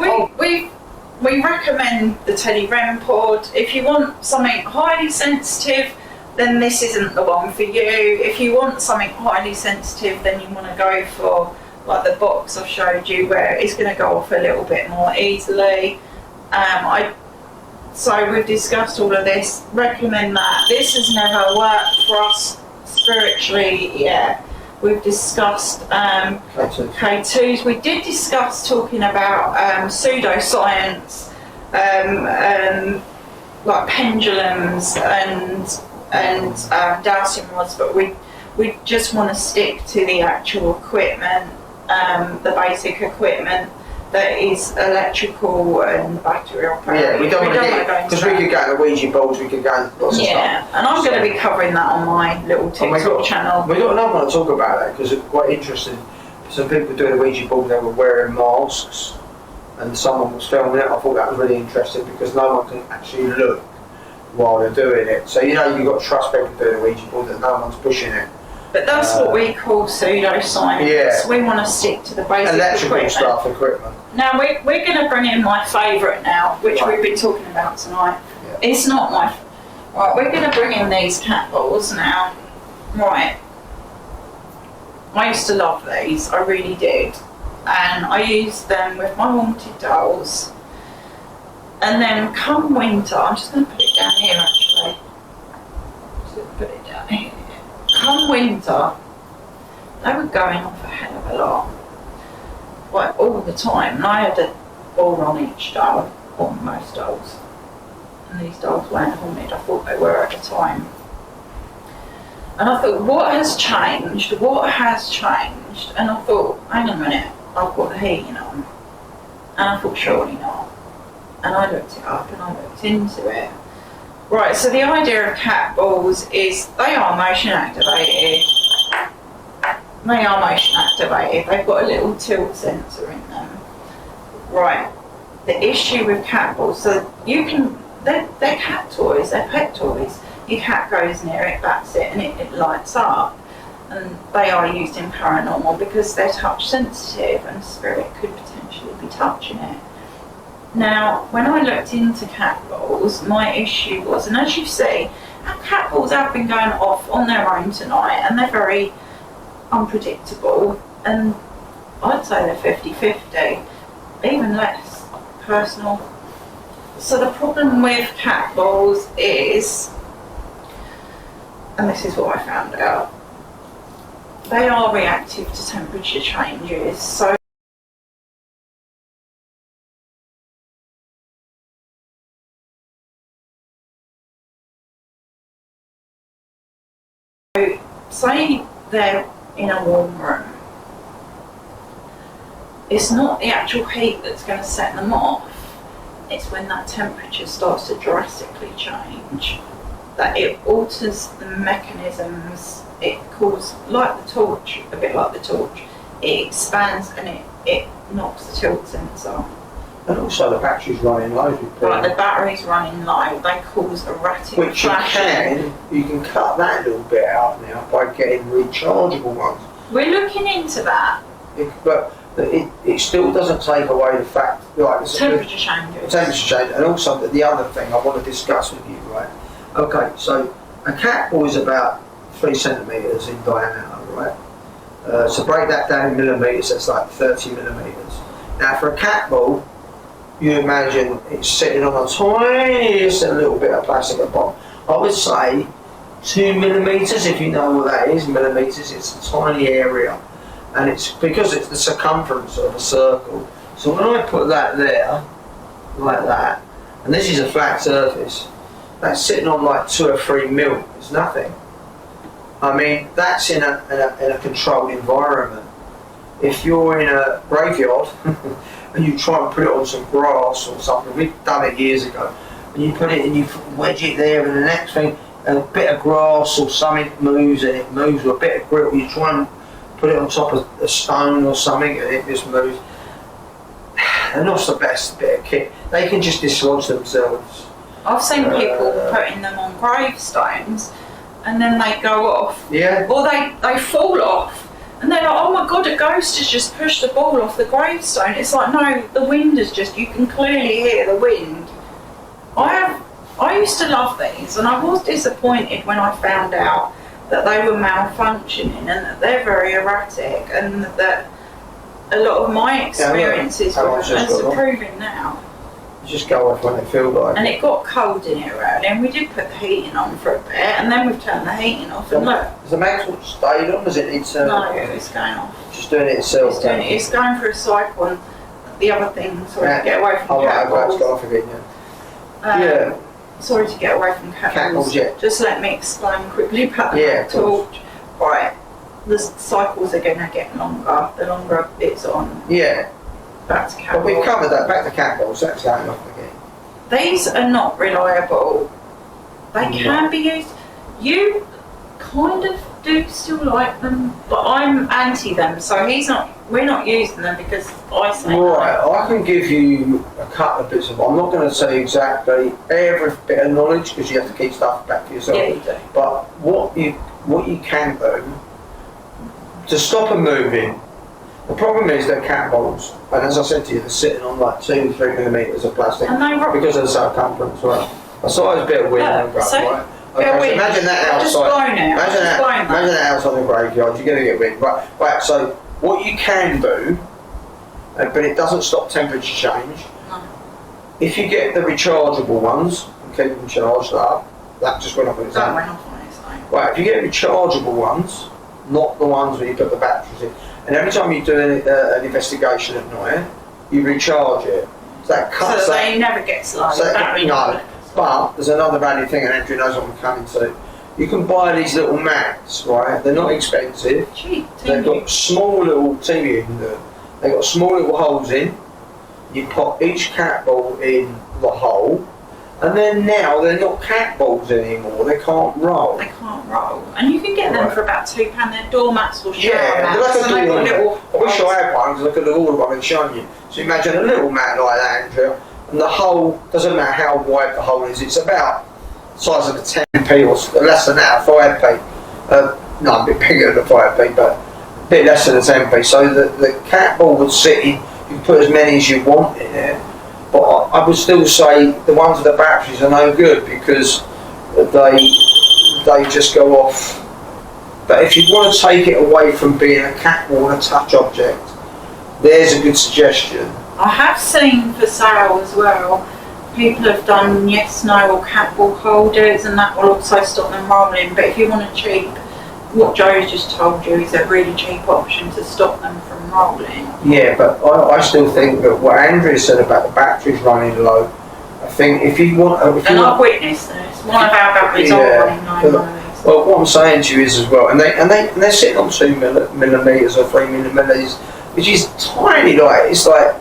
B: we recommend the Teddy REM pod. If you want something highly sensitive, then this isn't the one for you. If you want something highly sensitive, then you want to go for like the box I've showed you, where it's going to go off a little bit more easily. So we've discussed all of this. Recommend that. This has never worked for us spiritually. Yeah, we've discussed K2s. We did discuss talking about pseudoscience, like pendulums and dowsing rods, but we just want to stick to the actual equipment, the basic equipment. that is electrical and battery operated.
A: Yeah, we don't want to
B: go
A: get,
B: into
A: because we
B: that.
A: could go to Ouija boards, we could go into lots of
B: Yeah,
A: stuff.
B: and I'm going to be covering that on my little TikTok channel.
A: We got another one to talk about that, because it's quite interesting. Some people doing a Ouija board, they were wearing masks, and someone was filming it. I thought that was really interesting, because no one can actually look while they're doing it. So, you know, you've got to trust people doing a Ouija board, that no one's pushing it.
B: But that's what we call pseudoscience.
A: Yeah.
B: We want to stick to the basic
A: Electrical
B: equipment.
A: equipment.
B: Now we're going to bring in my favourite now, which
A: Right.
B: we've been talking about tonight.
A: Yeah.
B: It's not my... Right, we're going to bring in these cat balls now. Right. I used to love these, I really did. And I used them with my haunted dolls. And then come winter, I'm just going to put it down here actually. Just going to put it down here. Come winter, they were going off a hell of a lot. Like all the time. And I had a ball on each doll, on most dolls. And these dolls weren't haunted, I thought they were at the time. And I thought, what has changed? What has changed? And I thought, hang on a minute, I've got the heating on. And I thought, surely not. And I looked it up and I looked into it. Right, so the idea of cat balls is they are motion activated. They are motion activated. They've got a little tilt sensor in them. Right, the issue with cat balls, so you can, they're cat toys, they're pet toys. Your cat goes near it, that's it, and it lights up. And they are used in paranormal because they're touch sensitive and spirit could potentially be touching it. Now, when I looked into cat balls, my issue was, and as you see, our cat balls have been going off on their own tonight, and they're very unpredictable, and I'd say they're 50-50, even less personal. So the problem with cat balls is, and this is what I found out, they are reactive to temperature changes. So say they're in a warm room, it's not the actual heat that's going to set them off, it's when that temperature starts to drastically change that it alters the mechanisms. It causes, like the torch, a bit like the torch, it expands and it knocks the tilt sensor.
A: And also the battery's running low.
B: Right, the battery's running low, they cause erratic
A: Which
B: flashing.
A: you can cut that little bit out now by getting rechargeable ones.
B: We're looking into that.
A: But it still doesn't take away the fact, like
B: Temperature changes.
A: temperature change, and also the other thing I want to discuss with you, right? Okay, so a cat ball is about 3 centimetres in diameter, right? So break that down in millimetres, that's like 30 millimetres. Now for a cat ball, you imagine it's sitting on a tiniest little bit of plastic at the bottom. I would say 2 millimetres, if you know what that is, millimetres, it's a tiny area. And it's because it's the circumference of a circle. So when I put that there, like that, and this is a flat surface, that's sitting on like 2 or 3 mil, it's nothing. I mean, that's in a controlled environment. If you're in a graveyard, and you try and put it on some grass or something, we've done it years ago, and you put it and you wedge it there, and the next thing, a bit of grass or something moves, and it moves with a bit of grit, you try and put it on top of a stone or something, and it just moves. And that's the best bit of kit. They can just dislodge themselves.
B: I've seen people putting them on gravestones and then they go off.
A: Yeah.
B: Or they fall off. And they're like, oh my god, a ghost has just pushed the ball off the gravestone. It's like, no, the wind is just, you can clearly hear the wind. I used to love these, and I was disappointed when I found out that they were malfunctioning and that they're very erratic, and that a lot of my experiences were improving now.
A: Just go off when they feel like.
B: And it got cold in here early, and we did put the heating on for a bit, and then we've turned the heating off, and look.
A: Is the maximum stayed on? Does it need to?
B: No, it's going off.
A: Just doing it itself.
B: It's going through a cycle, and the other thing, sorry to get away from cat balls.
A: It's got off again, yeah.
B: Sorry to get away from cat balls.
A: Yeah.
B: Just let me explain quickly about the torch. Right, the cycles are going to get longer the longer it's on.
A: Yeah.
B: back to cat
A: But we've
B: balls.
A: covered that. Back to cat balls. That's going off again.
B: These are not reliable. They can be used. You kind of do still like them, but I'm anti them. So we're not using them because I say
A: Right, I can give you a couple of bits of. I'm not going to say exactly every bit of knowledge because you have to keep stuff back to yourself.
B: Yeah, you do.
A: But what you can do to stop them moving. The problem is they're cat balls, and as I said to you, they're sitting on like 2 to 3 millimeters of plastic
B: And they rock.
A: because of the circumference. Right, a size bit of wind and go,
B: So,
A: right.
B: bit of
A: Okay, so
B: wind.
A: imagine that
B: Just
A: outside.
B: blown it.
A: Imagine
B: Just blown
A: imagine that outside the graveyard. You're going to get wind. Right. So what you can do, but it doesn't stop temperature change.
B: No.
A: If you get the rechargeable ones and keep them charged up, that just went off on its
B: That
A: own.
B: went off on its own.
A: Right, if you get rechargeable ones, not the ones where you put the batteries in, and every time you do an investigation at night, you recharge it. So that cuts
B: So
A: that.
B: they never get slow.
A: So
B: Battery
A: no,
B: never gets slow.
A: but there's another added thing, and Andrea knows what I'm coming to. You can buy these little mats, right? They're not expensive.
B: Cheap.
A: They've got small little they've got small little holes in. You pop each cat ball in the hole, and then now they're not cat balls anymore. They can't roll.
B: They can't roll. And you can get them
A: Right.
B: for about £2. They're doormats or shower
A: Yeah,
B: mats.
A: they're like a
B: and they've got
A: doormat.
B: little
A: I wish
B: holes.
A: I had one because I could have ordered one and shown you. So imagine a little mat like that, Andrea, and the hole, doesn't matter how wide the hole is, it's about the size of a 10p or less than that, a 5p. No, a bit bigger than a 5p, but a bit less than a 10p. So the cat ball would sit in, you can put as many as you want in it, but I would still say the ones with the batteries are no good because they just go off. But if you want to take it away from being a cat ball and a touch object, there's a good suggestion.
B: I have seen for sale as well, people have done yes, no or cat ball holders, and that will also stop them rolling. But if you want a cheap, what Joe's just told you is a really cheap option to stop them from rolling.
A: Yeah, but I still think that what Andrea said about the batteries running low, I think if you want...
B: And I've witnessed this. One of our batteries are running low, one of these.
A: Well, what I'm saying to you is as well, and they're sitting on 2 millimeters or 3 millimeters, which is tiny, like it's like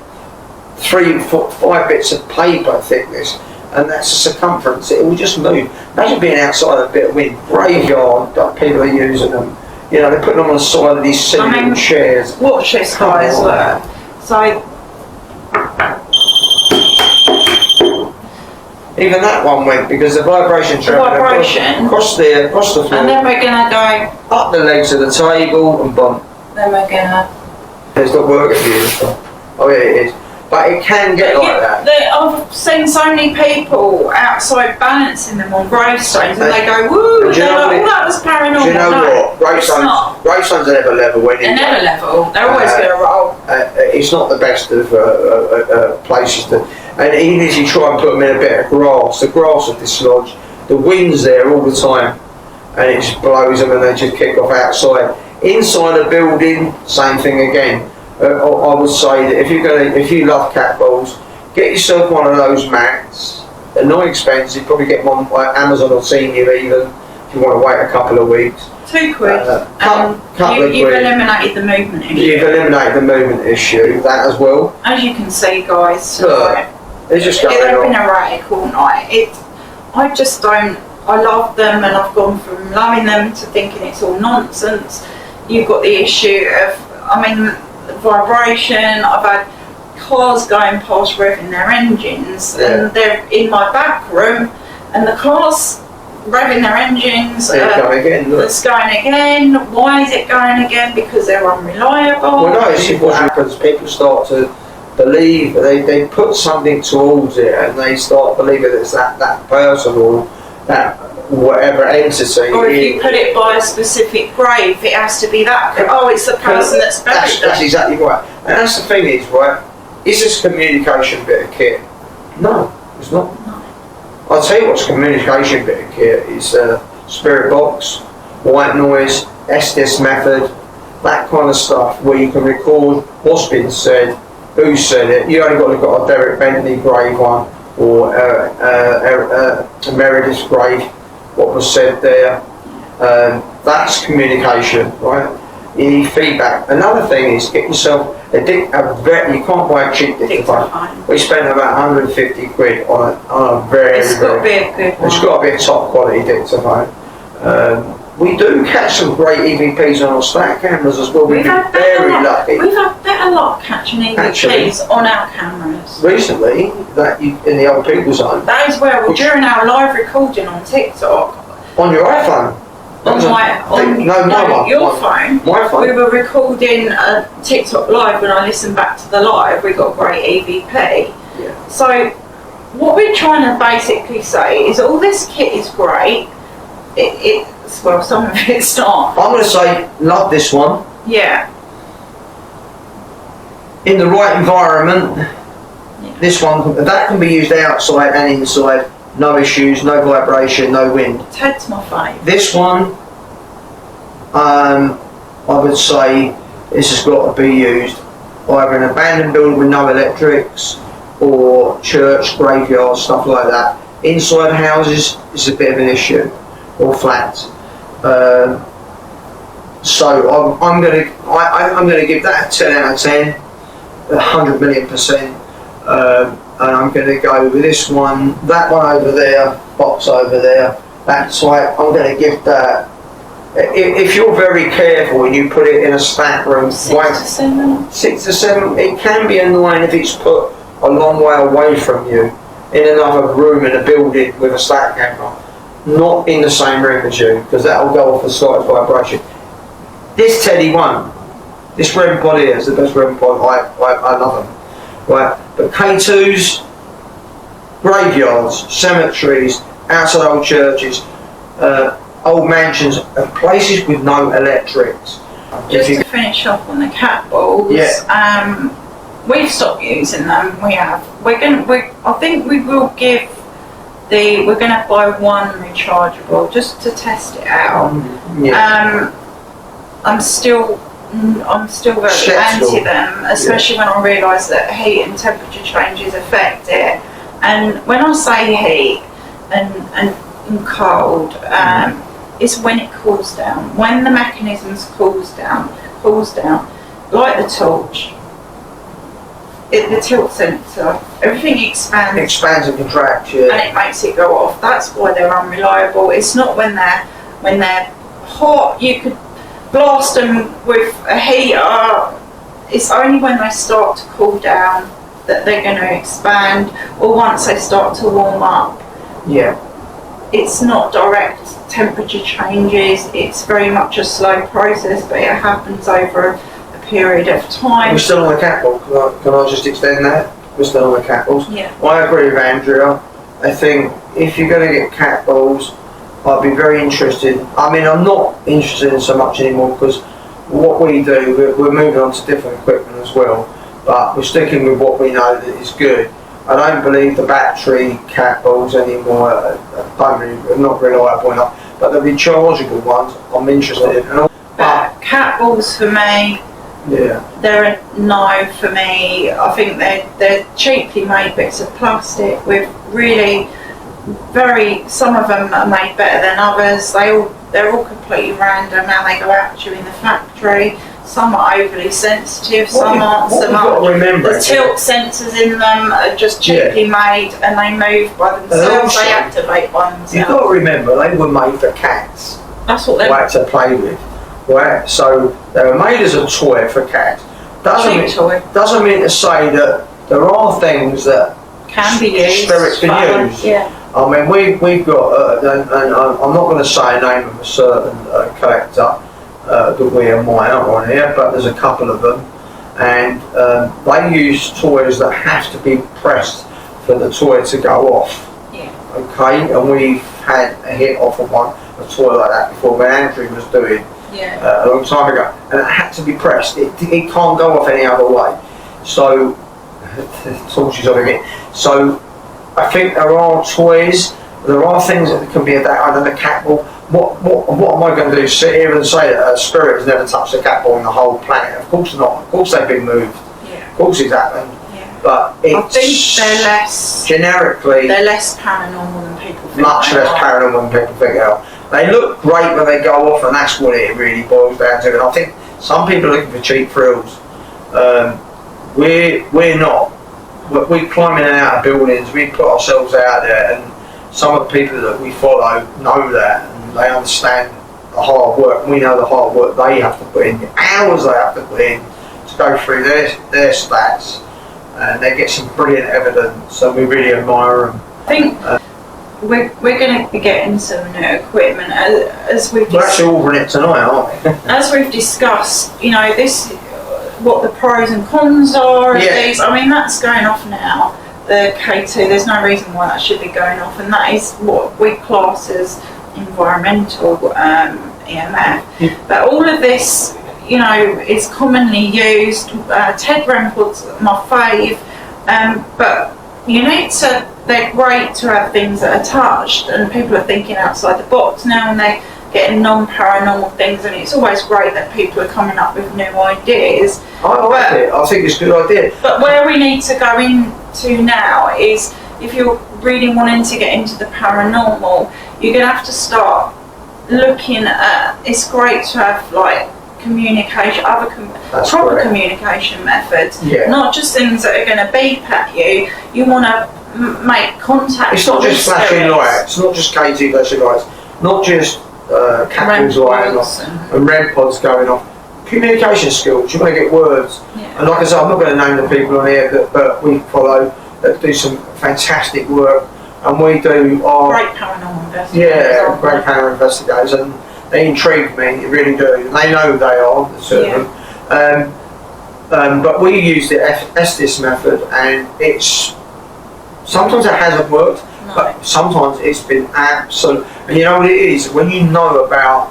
A: 5 bits of paper thickness, and that's the circumference. It will just move. Imagine being outside a bit of wind, graveyard, like people are using them. You know, they're putting them on the side of these silly little chairs.
B: Watch this, guys. Look. So
A: even that one went because the vibration across the floor,
B: and then we're gonna go.
A: up the legs of the table and bump.
B: Then we're gonna.
A: It's not working for you this time. Oh yeah, it is. But it can get like that.
B: I've seen so many people outside balancing them on gravestones, and they go, "Woo!"
A: And do you
B: They're
A: know
B: like,
A: what
B: "Oh, that was paranormal."
A: Do you know
B: No,
A: what?
B: it's not.
A: Gravestones are never level when
B: They're never level. They're always going to roll.
A: It's not the best of places to. And even if you try and put them in a bit of grass, the grass will dislodge. The wind's there all the time, and it just blows them, and they just kick off outside. Inside a building, same thing again. I would say that if you love cat balls, get yourself one of those mats. They're not expensive. Probably get one by Amazon or Senior even if you want to wait a couple of weeks.
B: £2. You've eliminated the movement issue.
A: You've eliminated the movement issue, that as well.
B: As you can see, guys,
A: Look, it's just
B: they've
A: going
B: been
A: on.
B: erratic all night. I just don't. I love them, and I've gone from loving them to thinking it's all nonsense. You've got the issue of, vibration. I've had cars going past revving their engines, and they're in my back room, and the cars revving their engines.
A: Going again, look.
B: It's going again. Why is it going again? Because they're unreliable.
A: Well, no, it's what happens. People start to believe, they put something towards it, and they start believing it's that person or that whatever entity.
B: Or if you put it by a specific grave, it has to be that. Oh, it's the person that's buried there.
A: That's exactly right. And that's the thing is, right, is this a communication bit of kit? No, it's not.
B: No.
A: I'll tell you what's a communication bit of kit. It's a spirit box, white noise, SDS method, that kind of stuff, where you can record what's been said, who said it. You only got to look at a Derek Bentley grave one, or a Meredith's grave, what was said there. That's communication, right? You need feedback. Another thing is get yourself you can't buy a cheap dictaphone. We spent about 150 quid on a very.
B: It's got to be a good one.
A: It's got to be a top quality dictaphone. We do catch some great EVPs on our stack cameras as well. We've been very lucky.
B: We've had better luck catching EVPs on our cameras.
A: Recently, in the old people zone.
B: That is where during our live recording on TikTok.
A: On your iPhone.
B: Your phone.
A: My phone.
B: We were recording a TikTok live. When I listened back to the live, we got great EVP.
A: Yeah.
B: So, what we're trying to basically say is all this kit is great. Well, some of it's not.
A: I'm going to say, love this one.
B: Yeah.
A: In the right environment, this one, that can be used outside and inside. No issues, no vibration, no wind.
B: Ted's my favourite.
A: This one, I would say this has got to be used either in an abandoned building with no electrics or church, graveyard, stuff like that. Inside houses is a bit of an issue, or flats. So I'm gonna give that a 10 out of 10, 100 million%. And I'm going to go with this one, that one over there, box over there, that's right, I'm going to give that, if you're very careful and you put it in a stack room,
B: 6 to 7.
A: 6 to 7, it can be annoying if it's put a long way away from you, in another room in a building with a stack camera, not in the same room as you, because that'll go off a slight vibration. This Teddy one, this Rem Pod here is the best Rem Pod, I love them. Right, but K2s, graveyards, cemeteries, outside old churches, old mansions, and places with no electrics.
B: Just to finish off on the cat balls, we've stopped using them. We have. I think we will give we're going to buy one rechargeable just to test it out. I'm still very anti them, especially when I realise that heat and temperature changes affect it. And when I say heat and cold, it's when it cools down. When the mechanisms cools down, like the torch, the tilt sensor, everything expands.
A: Expands and contracts, yeah.
B: And it makes it go off. That's why they're unreliable. It's not when they're hot, you could blast them with a heater. It's only when they start to cool down that they're going to expand, or once they start to warm up.
A: Yeah.
B: It's not direct temperature changes, it's very much a slow process, but it happens over a period of time.
A: We're still on the cat ball, can I just extend that? We're still on the cat balls.
B: Yeah.
A: I agree with Andrea. I think if you're going to get cat balls, I'd be very interested. I mean, I'm not interested in so much anymore because what we do, we're moving on to different equipment as well, but we're sticking with what we know that is good. I don't believe the battery cat balls anymore are not reliable enough, but the rechargeable ones I'm interested in.
B: But cat balls for me, they're a no for me. I think they're cheaply made bits of plastic with really some of them are made better than others. They're all completely random how they go out to you in the factory. Some are overly sensitive, some aren't so much. The tilt sensors in them are just cheaply made and they move by themselves, they activate by themselves.
A: You've got to remember, they were made for cats.
B: That's what they're
A: to play with. Right? So they were made as a toy for cats. Doesn't mean to say that there are things that
B: can be used.
A: Spirits can use.
B: Yeah.
A: I mean, we've got, and I'm not going to say a name of a certain collector that we admire on here, but there's a couple of them, and they use toys that have to be pressed for the toy to go off.
B: Yeah.
A: Okay, and we've had a hit off of a toy like that before when Andrea was doing a long time ago, and it had to be pressed. It can't go off any other way. So, torches on again. So, I think there are toys, there are things that can be adapted under the cat ball. What am I going to do? Sit here and say that a spirit has never touched a cat ball on the whole planet? Of course not. Of course they've been moved.
B: Yeah.
A: Of course it's happened.
B: Yeah.
A: But
B: I think they're less paranormal than people think.
A: Much less paranormal than people think they are. They look great when they go off, and that's what it really boils down to. And I think Some people are looking for cheap thrills. We're not. We're climbing out of buildings. We put ourselves out there, and some of the people that we follow know that, and they understand the hard work. We know the hard work they have to put in, the hours they have to put in to go through their stats, and they get some brilliant evidence. So we really admire them.
B: I think we're going to be getting some new equipment as we've.
A: We're actually ordering it tonight, aren't we?
B: As we've discussed, this. What the pros and cons are of these. I mean, that's going off now. The K2, there's no reason why that should be going off, and that is what we class as environmental EMF. But all of this, is commonly used. Rated Rem Pod's my fave, but they're great to have things that are touched, and people are thinking outside the box now, and they're getting non-paranormal things, and it's always great that people are coming up with new ideas.
A: I like it. I think it's a good idea.
B: But where we need to go into now is, if you're really wanting to get into the paranormal, you're going to have to start looking at, it's great to have like communication, proper communication methods, not just things that are going to beep at you. You want to make contact.
A: It's not just flashing lights, not just KT flashing lights, not just cat balls lighting and REM pods going off. Communication skills, you want to get words. And like I said, I'm not going to name the people on here but we follow that do some fantastic work, and we do our
B: great paranormal investigators.
A: Great paranormal investigators, and they intrigue me, they really do. And they know who they are, certain. But we use the Estes method, and sometimes it hasn't worked. But sometimes it's been absolute, and you know what it is, when you know about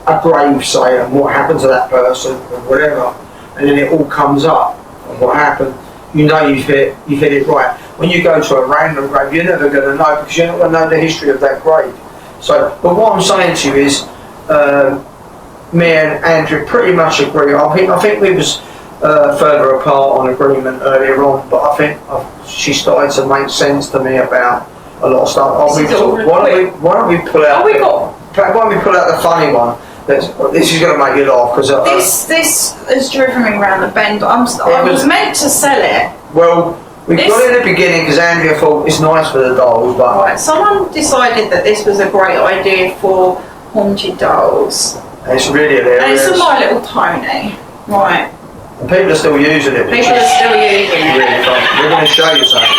A: a grave, say, and what happened to that person or whatever, and then it all comes up and what happened, you've hit it right. When you go to a random grave, you're never going to know, because you're not going to know the history of that grave. So, but what I'm saying to you is, me and Andrea pretty much agree. I think we was further apart on agreement earlier on, but I think she started to make sense to me about a lot of stuff. Why don't we pull out? Why don't we pull out the funny one? This is going to make you laugh, because
B: this has driven me around the bend. I was meant to sell it.
A: Well, we got it in the beginning because Andrea thought it's nice for the dolls, but
B: right, someone decided that this was a great idea for haunted dolls.
A: It's really hilarious.
B: And it's a My Little Pony, right?
A: And people are still using it.
B: People are still using it.
A: Really fun. We're going to show you something.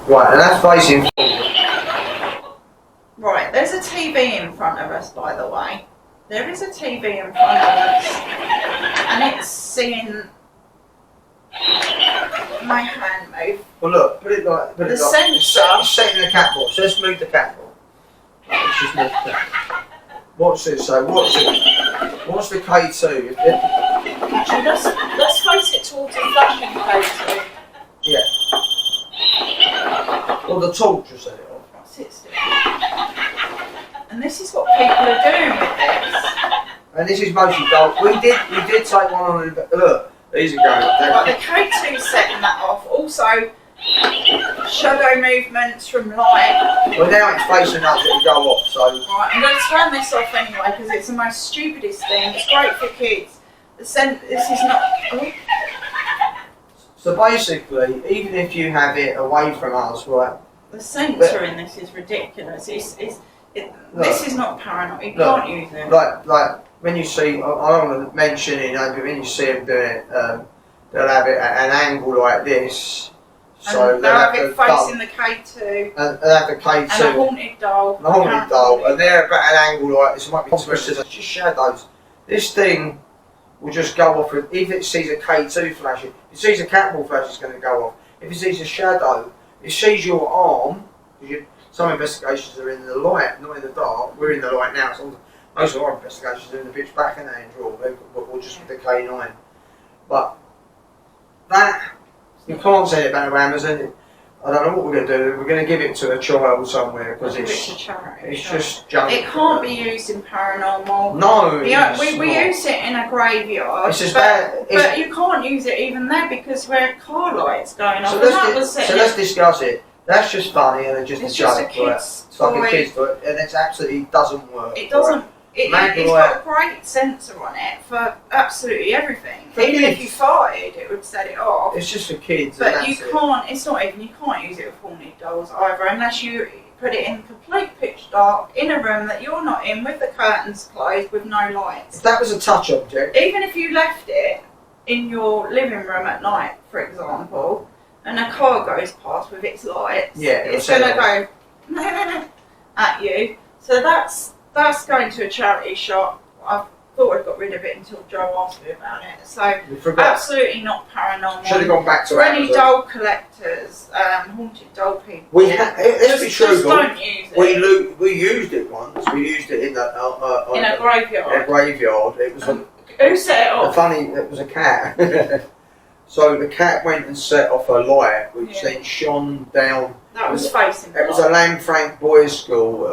A: Right, and that's facing forward.
B: Right, there's a TV in front of us, by the way. There is a TV in front of us, and it's seeing my hand move.
A: Well, look, put it like
B: the sensor.
A: It's setting the cat ball. So let's move the cat ball. Right, let's just move the cat ball. Watch this. So watch it. Watch the K2.
B: Actually, let's face it towards the flashing K2.
A: Yeah. Well, the torch will set it off.
B: Sit still. And this is what people are doing with this.
A: And this is mostly gold. We did take one on the look. These are going up there.
B: Right, the K2 setting that off. Also, shadow movements from light.
A: Well, now it's facing us, it'll go off. So.
B: Right, I'm going to turn this off anyway because it's the most stupidest thing. It's great for kids. This is not. Oh.
A: So basically, even if you have it away from us, right?
B: The sensor in this is ridiculous. This is not paranoid. You can't use it.
A: Like when you see, I don't want to mention it, but when you see them doing it, they'll have it at an angle like this. So
B: and they'll have it facing the K2.
A: And they'll have the K2.
B: And a haunted doll.
A: A haunted doll. And they're about an angle like this. It might be twisted. It's just shadows. This thing will just go off. If it sees a K2 flashing, if it sees a cat ball flash, it's going to go off. If it sees a shadow, it sees your arm. Some investigations are in the light, not in the dark. We're in the light now. So most of our investigations are in the pitch black and Andrew, or just with the K9. But that, you can't send it back to Amazon. I don't know what we're going to do. We're going to give it to a child somewhere because it's just junk.
B: It can't be used in paranormal.
A: No,
B: we use it in a graveyard.
A: It's just bad.
B: But you can't use it even there because we're car lights going off.
A: So let's discuss it. That's just funny and it's just a joke.
B: It's
A: like a kid's toy, and it absolutely doesn't work.
B: It doesn't.
A: Right?
B: It's got a great sensor on it for absolutely everything. Even if you farted, it would set it off.
A: It's just for kids.
B: But you can't. It's not even. You can't use it with haunted dolls either, unless you put it in complete pitch dark in a room that you're not in, with the curtains closed, with no lights.
A: If that was a touch object.
B: Even if you left it in your living room at night, for example, and a car goes past with its lights, it's going to go at you. So that's going to a charity shop. I thought I'd got rid of it until Joe asked me about it. So absolutely not paranormal.
A: Should have gone back to
B: for any doll collectors, haunted doll people.
A: We let's be true.
B: Just don't use it.
A: We used it once. We used it in
B: a graveyard.
A: A graveyard. It was
B: who set it off?
A: It was a cat. So the cat went and set off a light, which then shone down.
B: That was facing.
A: It was a Langfranc boys' school.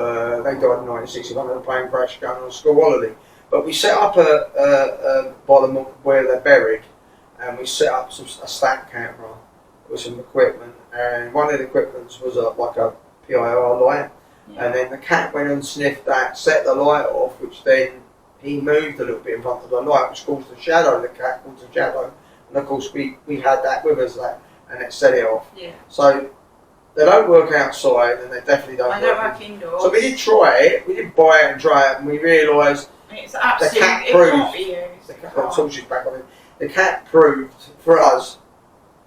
A: They died in 1961 in a plane crash going on a school holiday. But we set up by where they're buried, and we set up a stack camera with some equipment. And one of the equipments was like a PIR light. Yeah. And then the cat went and sniffed that, set the light off, which then he moved a little bit in front of the light, which caused the shadow. The cat caused the shadow. And of course we had that with us, and it set it off. Yeah. So they don't work outside, and they definitely don't
B: work indoors.
A: So we did try it, we did buy it and try it, and we realised
B: it's absolutely,
A: the cat proved, the cat proved for us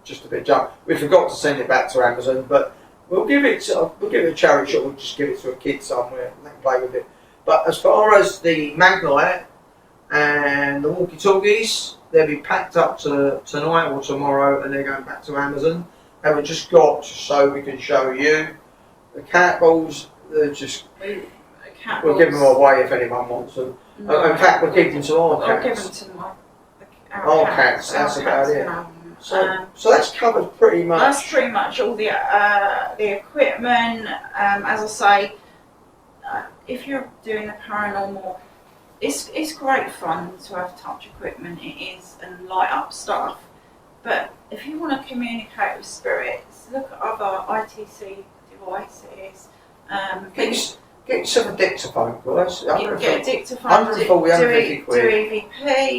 A: just a bit junk. We forgot to send it back to Amazon, but we'll give it a charity shop. We'll just give it to a kid somewhere and they can play with it. But as far as the Magnite and the walkie-talkies, they'll be packed up tonight or tomorrow, and they're going back to Amazon. And we just got so we can show you the cat balls. They're just we'll give them away if anyone wants them.
B: No.
A: In fact, we'll keep them to our cats.
B: I'll give them to
A: our cats. That's about it. So that's covered pretty much.
B: That's pretty much all the equipment. As I say, if you're doing the paranormal, it's great fun to have touch equipment. It is, and light up stuff. But if you want to communicate with spirits, look at other ITC devices.
A: Get yourself a dictaphone, guys.
B: You can get a dictaphone, do EVP.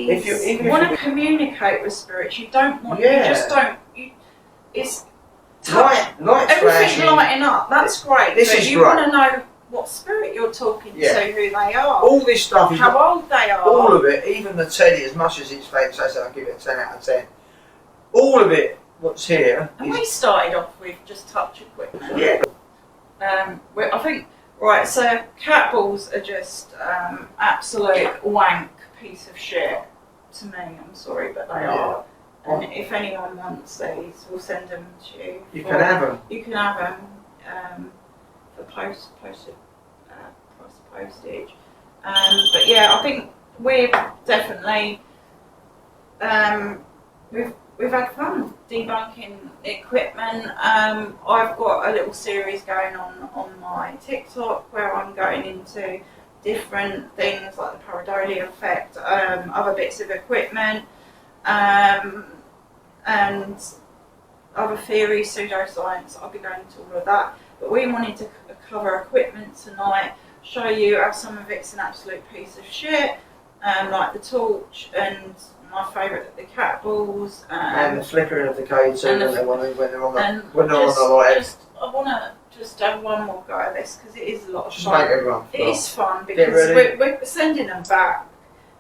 B: If you want to communicate with spirits, you don't want, it's
A: light
B: everything
A: flashing.
B: lighting up. That's great. But you want to know what spirit you're talking to, who they are.
A: All this stuff,
B: how old they are.
A: All of it, even the teddy, as much as it's famous, I said I'll give it a 10 out of 10. All of it, what's here.
B: And we started off with just touch equipment.
A: Yeah.
B: I think. Right, so cat balls are just absolute wank piece of shit to me. I'm sorry, but they are. And if anyone wants these, we'll send them to you.
A: You can have them.
B: You can have them for postage. But yeah, I think we've definitely we've had fun debunking the equipment. I've got a little series going on my TikTok where I'm going into different things like the pareidolia effect, other bits of equipment, and other theories, pseudoscience. I'll be going into all of that. But we wanted to cover equipment tonight, show you how some of it's an absolute piece of shit, like the torch and my favourite, the cat balls,
A: and the flickering of the code too, when they're on the light.
B: I want to just have one more go at this because it is a lot of
A: just
B: fun.
A: Make everyone fun.
B: It is fun because we're sending them back,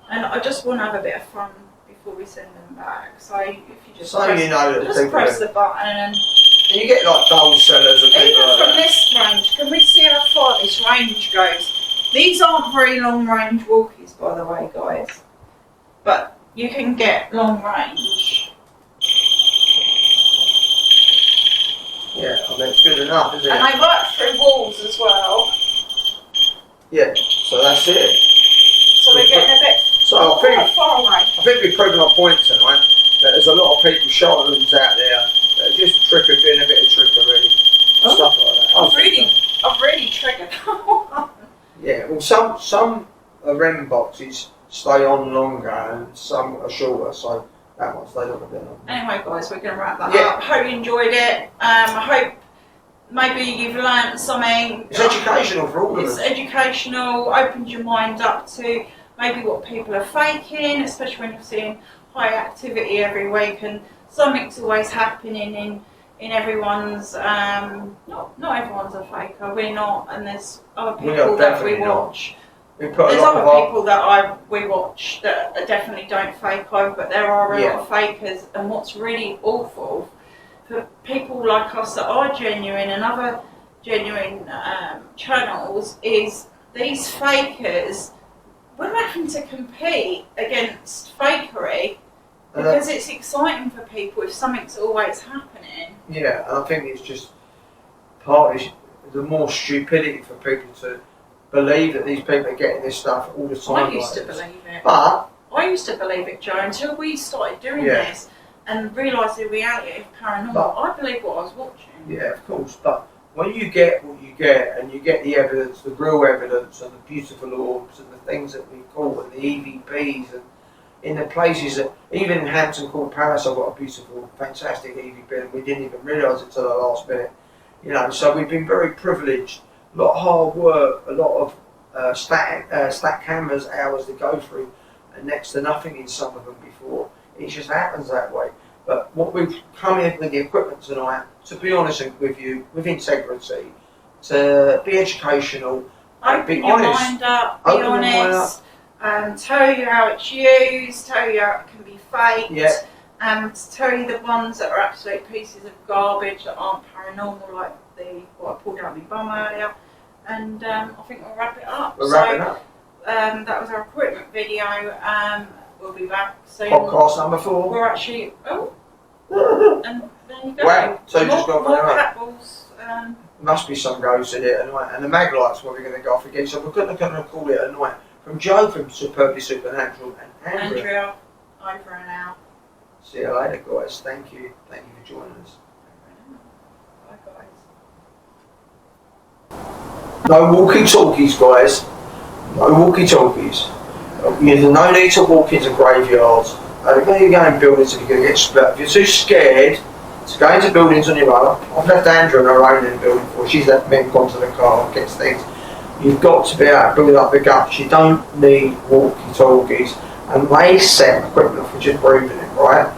B: and I just want to have a bit of fun before we send them back. So if you just press the button and
A: you get like doll sellers and
B: even from this range. Can we see how far this range goes? These aren't very long range walkies, by the way, guys, but you can get long range.
A: Yeah, I mean it's good enough, isn't it?
B: And they work through walls as well.
A: Yeah, so that's it.
B: So we're getting a bit far away.
A: I think we've proven our point tonight that there's a lot of people, charlatans out there that are just doing a bit of trickery, stuff like that.
B: I've really triggered that.
A: Yeah, well some REM boxes stay on longer and some are shorter, so that one stayed on a bit longer.
B: Anyway guys, we're going to wrap that up. Hope you enjoyed it. I hope maybe you've learnt something.
A: It's educational for all of us.
B: It's educational, opens your mind up to maybe what people are faking, especially when you're seeing high activity every week and something's always happening in everyone's, not everyone's a faker, we're not, and there's other people that we watch. There's other people that we watch that definitely don't fake over, but there are a lot of fakers, and what's really awful for people like us that are genuine and other genuine channels is these fakers, we're having to compete against fakery because it's exciting for people if something's always happening.
A: Yeah, and I think it's just partly the more stupidity for people to believe that these people are getting this stuff all the time.
B: I used to believe it.
A: But
B: I used to believe it, Joe, until we started doing this and realised the reality of paranormal. I believe what I was watching.
A: Yeah, of course. But when you get what you get, and you get the evidence, the real evidence, and the beautiful orbs, and the things that we call and the EVPs, and in the places that, even in Hampton Court Palace, I've got a beautiful, fantastic EVP, and we didn't even realise it till the last minute. You know, so we've been very privileged. A lot of hard work, a lot of stack cameras, hours to go through, and next to nothing in some of them before. It just happens that way. But what we've come in with the equipment tonight, to be honest with you, with integrity, to be educational,
B: open your mind up, be honest, tell you how it's used, tell you how it can be faked, and tell you the ones that are absolute pieces of garbage that aren't paranormal, like what I pulled out my bum earlier. And I think we'll wrap it up.
A: Wrapping up.
B: That was our equipment video. We'll be back soon.
A: Podcast number 4.
B: We're actually and there you go.
A: Wow, so just got
B: more cat balls.
A: Must be some ghosts in it at night, and the mag lights where we're going to go off again. So we're going to call it a night. From Joe from Superbly Supernatural and
B: Andrea, over and out.
A: See you later, guys. Thank you for joining us.
B: Bye, guys.
A: No walkie-talkies, guys. No walkie-talkies. There's no need to walk into graveyards. When you go in buildings, if you're going to get split, if you're too scared to go into buildings on your own, I've left Andrea on her own in the building before. She's left me and gone to the car, gets things. You've got to be able to build up the guts. You don't need walkie-talkies. And they set equipment for just breathing it, right?